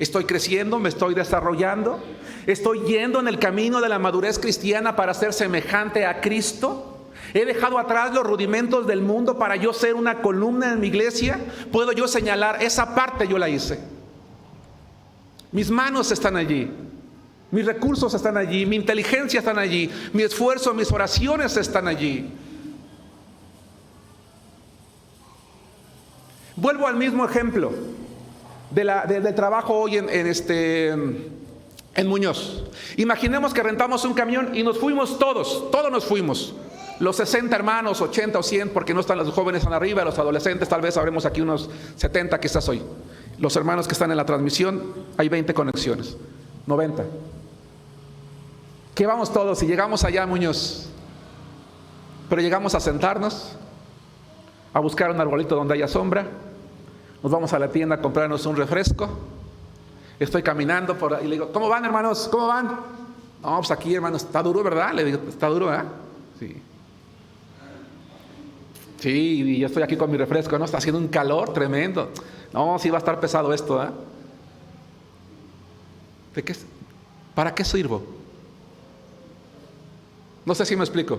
¿Estoy creciendo? ¿Me estoy desarrollando? ¿Estoy yendo en el camino de la madurez cristiana para ser semejante a Cristo? He dejado atrás los rudimentos del mundo para yo ser una columna en mi iglesia. Puedo yo señalar, esa parte yo la hice. Mis manos están allí, mis recursos están allí, mi inteligencia están allí, mi esfuerzo, mis oraciones están allí. Vuelvo al mismo ejemplo del trabajo hoy en Muñoz. Imaginemos que rentamos un camión y nos fuimos todos nos fuimos. Los 60 hermanos, 80 o 100, porque no están los jóvenes están arriba, los adolescentes, tal vez habremos aquí unos 70 quizás hoy. Los hermanos que están en la transmisión, hay 20 conexiones, 90. ¿Qué vamos todos? Y llegamos allá a Muñoz, pero llegamos a sentarnos, a buscar un arbolito donde haya sombra, nos vamos a la tienda a comprarnos un refresco. Estoy caminando por ahí y le digo, ¿cómo van, hermanos? ¿Cómo van? No, pues aquí, hermanos, está duro, ¿verdad? Le digo, ¿está duro, verdad? Sí. Sí, y yo estoy aquí con mi refresco, ¿no? Está haciendo un calor tremendo. No, sí va a estar pesado esto, ¿eh? ¿Para qué sirvo? No sé si me explico.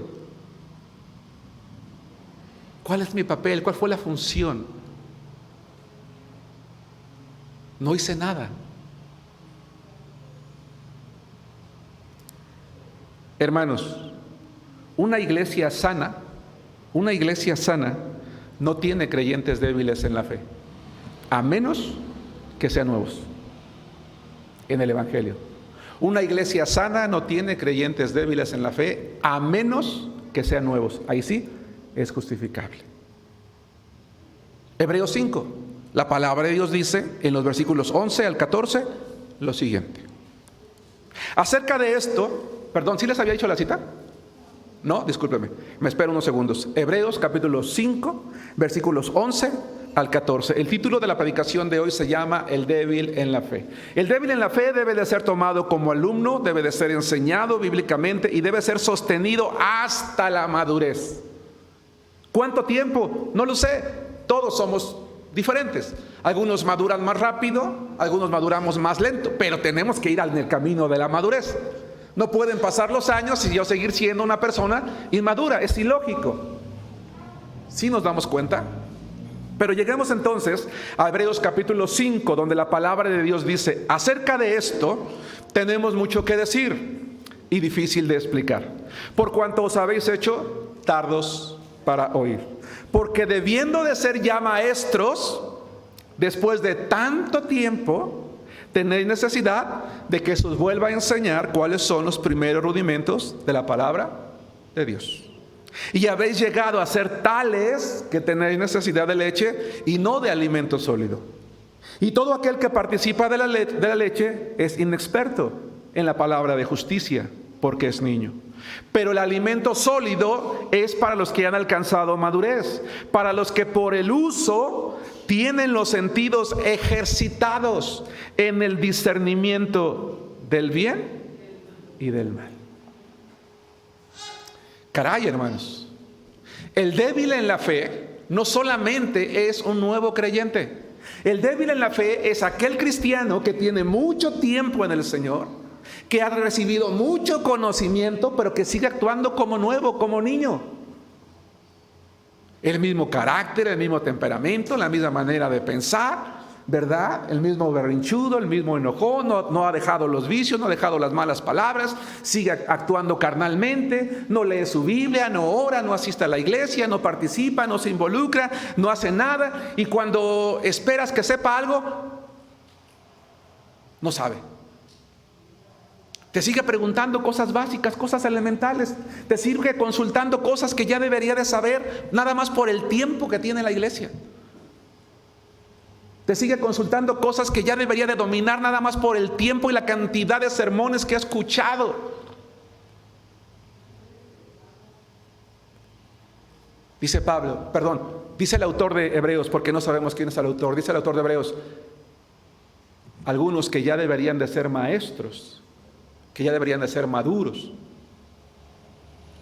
¿Cuál es mi papel? ¿Cuál fue la función? No hice nada. Hermanos, una iglesia sana no tiene creyentes débiles en la fe, a menos que sean nuevos en el Evangelio. Una iglesia sana no tiene creyentes débiles en la fe, a menos que sean nuevos. Ahí sí es justificable. Hebreos 5, la palabra de Dios dice en los versículos 11 al 14 lo siguiente. Acerca de esto, perdón, ¿sí les había dicho la cita? No, discúlpeme, me espero unos segundos. Hebreos capítulo 5, versículos 11 al 14. El título de la predicación de hoy se llama El débil en la fe. El débil en la fe debe de ser tomado como alumno, debe de ser enseñado bíblicamente y debe ser sostenido hasta la madurez. ¿Cuánto tiempo? No lo sé. Todos somos diferentes. Algunos maduran más rápido, algunos maduramos más lento, pero tenemos que ir en el camino de la madurez. No pueden pasar los años y yo seguir siendo una persona inmadura. Es ilógico. ¿Sí nos damos cuenta? Pero lleguemos entonces a Hebreos capítulo 5, donde la palabra de Dios dice, acerca de esto tenemos mucho que decir y difícil de explicar, por cuanto os habéis hecho tardos para oír. Porque debiendo de ser ya maestros, después de tanto tiempo, tenéis necesidad de que se os vuelva a enseñar cuáles son los primeros rudimentos de la palabra de Dios. Y habéis llegado a ser tales que tenéis necesidad de leche y no de alimento sólido. Y todo aquel que participa de la leche es inexperto en la palabra de justicia, porque es niño. Pero el alimento sólido es para los que han alcanzado madurez, para los que por el uso tienen los sentidos ejercitados en el discernimiento del bien y del mal. Caray, hermanos, el débil en la fe no solamente es un nuevo creyente. El débil en la fe es aquel cristiano que tiene mucho tiempo en el Señor, que ha recibido mucho conocimiento, pero que sigue actuando como nuevo, como niño. El mismo carácter, el mismo temperamento, la misma manera de pensar, ¿verdad? El mismo berrinchudo, el mismo enojón, no ha dejado los vicios, no ha dejado las malas palabras, sigue actuando carnalmente, no lee su Biblia, no ora, no asiste a la iglesia, no participa, no se involucra, no hace nada, y cuando esperas que sepa algo, no sabe. Te sigue preguntando cosas básicas, cosas elementales. Te sigue consultando cosas que ya debería de saber, nada más por el tiempo que tiene la iglesia. Te sigue consultando cosas que ya debería de dominar, nada más por el tiempo y la cantidad de sermones que ha escuchado. Dice dice el autor de Hebreos, porque no sabemos quién es el autor. Dice el autor de Hebreos, algunos que ya deberían de ser maestros, que ya deberían de ser maduros,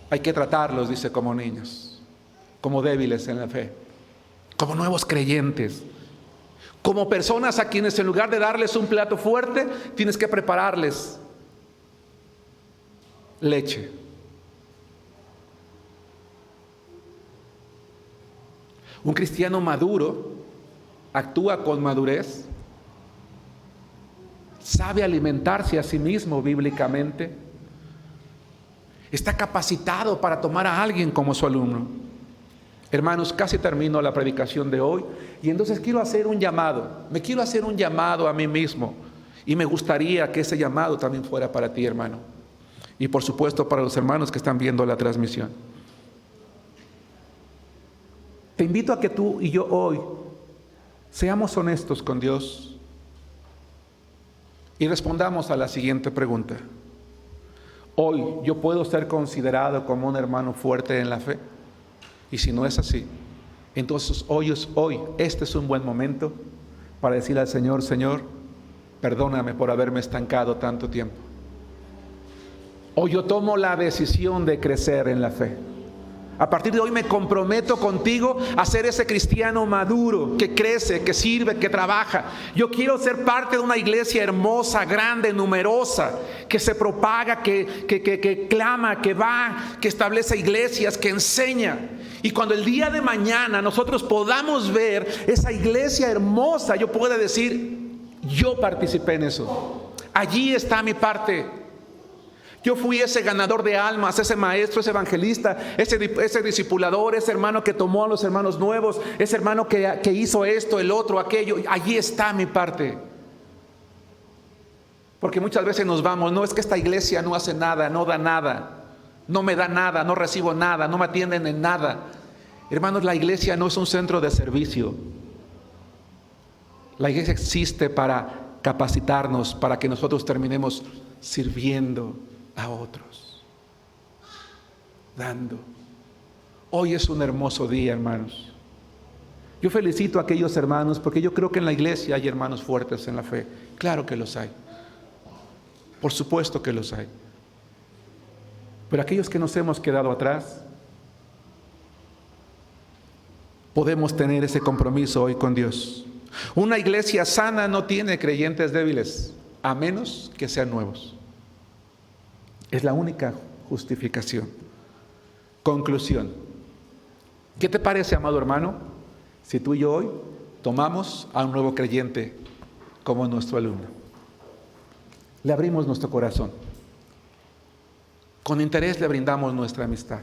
hay que tratarlos, dice, como niños, como débiles en la fe, como nuevos creyentes, como personas a quienes en lugar de darles un plato fuerte, tienes que prepararles leche. Un cristiano maduro actúa con madurez, sabe alimentarse a sí mismo bíblicamente, está capacitado para tomar a alguien como su alumno. Hermanos, casi termino la predicación de hoy y entonces quiero hacer un llamado. Me quiero hacer un llamado a mí mismo y me gustaría que ese llamado también fuera para ti, hermano. Y por supuesto para los hermanos que están viendo la transmisión. Te invito a que tú y yo hoy seamos honestos con Dios y respondamos a la siguiente pregunta. Hoy yo puedo ser considerado como un hermano fuerte en la fe. Y si no es así, entonces hoy, este es un buen momento para decirle al Señor: Señor, perdóname por haberme estancado tanto tiempo. Hoy yo tomo la decisión de crecer en la fe. A partir de hoy me comprometo contigo a ser ese cristiano maduro, que crece, que sirve, que trabaja. Yo quiero ser parte de una iglesia hermosa, grande, numerosa, que se propaga, que clama, que va, que establece iglesias, que enseña. Y cuando el día de mañana nosotros podamos ver esa iglesia hermosa, yo puedo decir: yo participé en eso. Allí está mi parte. Yo fui ese ganador de almas, ese maestro, ese evangelista, ese discipulador, ese hermano que tomó a los hermanos nuevos, ese hermano que hizo esto, el otro, aquello. Allí está mi parte. Porque muchas veces nos vamos: no, es que esta iglesia no hace nada, no da nada, no me da nada, no recibo nada, no me atienden en nada. Hermanos, la iglesia no es un centro de servicio. La iglesia existe para capacitarnos, para que nosotros terminemos sirviendo a otros, dando. Hoy es un hermoso día, hermanos. Yo felicito a aquellos hermanos porque yo creo que en la iglesia hay hermanos fuertes en la fe. Claro que los hay. Por supuesto que los hay. Pero aquellos que nos hemos quedado atrás, podemos tener ese compromiso hoy con Dios. Una iglesia sana no tiene creyentes débiles, a menos que sean nuevos. Es la única justificación. Conclusión. ¿Qué te parece, amado hermano, si tú y yo hoy tomamos a un nuevo creyente como nuestro alumno? Le abrimos nuestro corazón. Con interés le brindamos nuestra amistad.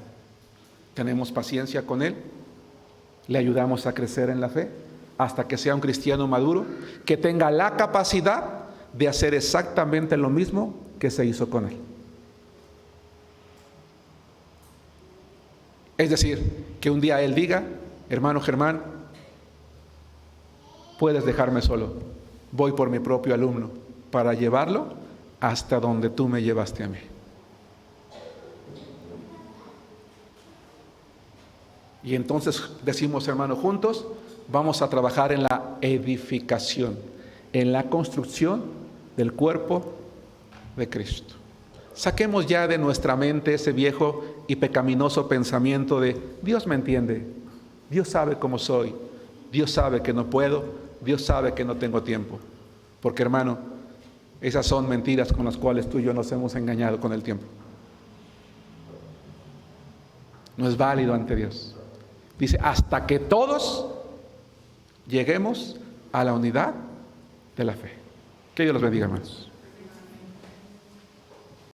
Tenemos paciencia con él. Le ayudamos a crecer en la fe hasta que sea un cristiano maduro que tenga la capacidad de hacer exactamente lo mismo que se hizo con él. Es decir, que un día él diga: hermano Germán, puedes dejarme solo, voy por mi propio alumno para llevarlo hasta donde tú me llevaste a mí. Y entonces decimos, hermanos, juntos vamos a trabajar en la edificación, en la construcción del cuerpo de Cristo. Saquemos ya de nuestra mente ese viejo y pecaminoso pensamiento de: Dios me entiende, Dios sabe cómo soy, Dios sabe que no puedo, Dios sabe que no tengo tiempo. Porque, hermano, esas son mentiras con las cuales tú y yo nos hemos engañado con el tiempo. No es válido ante Dios. Dice: hasta que todos lleguemos a la unidad de la fe. Que Dios los bendiga, hermanos.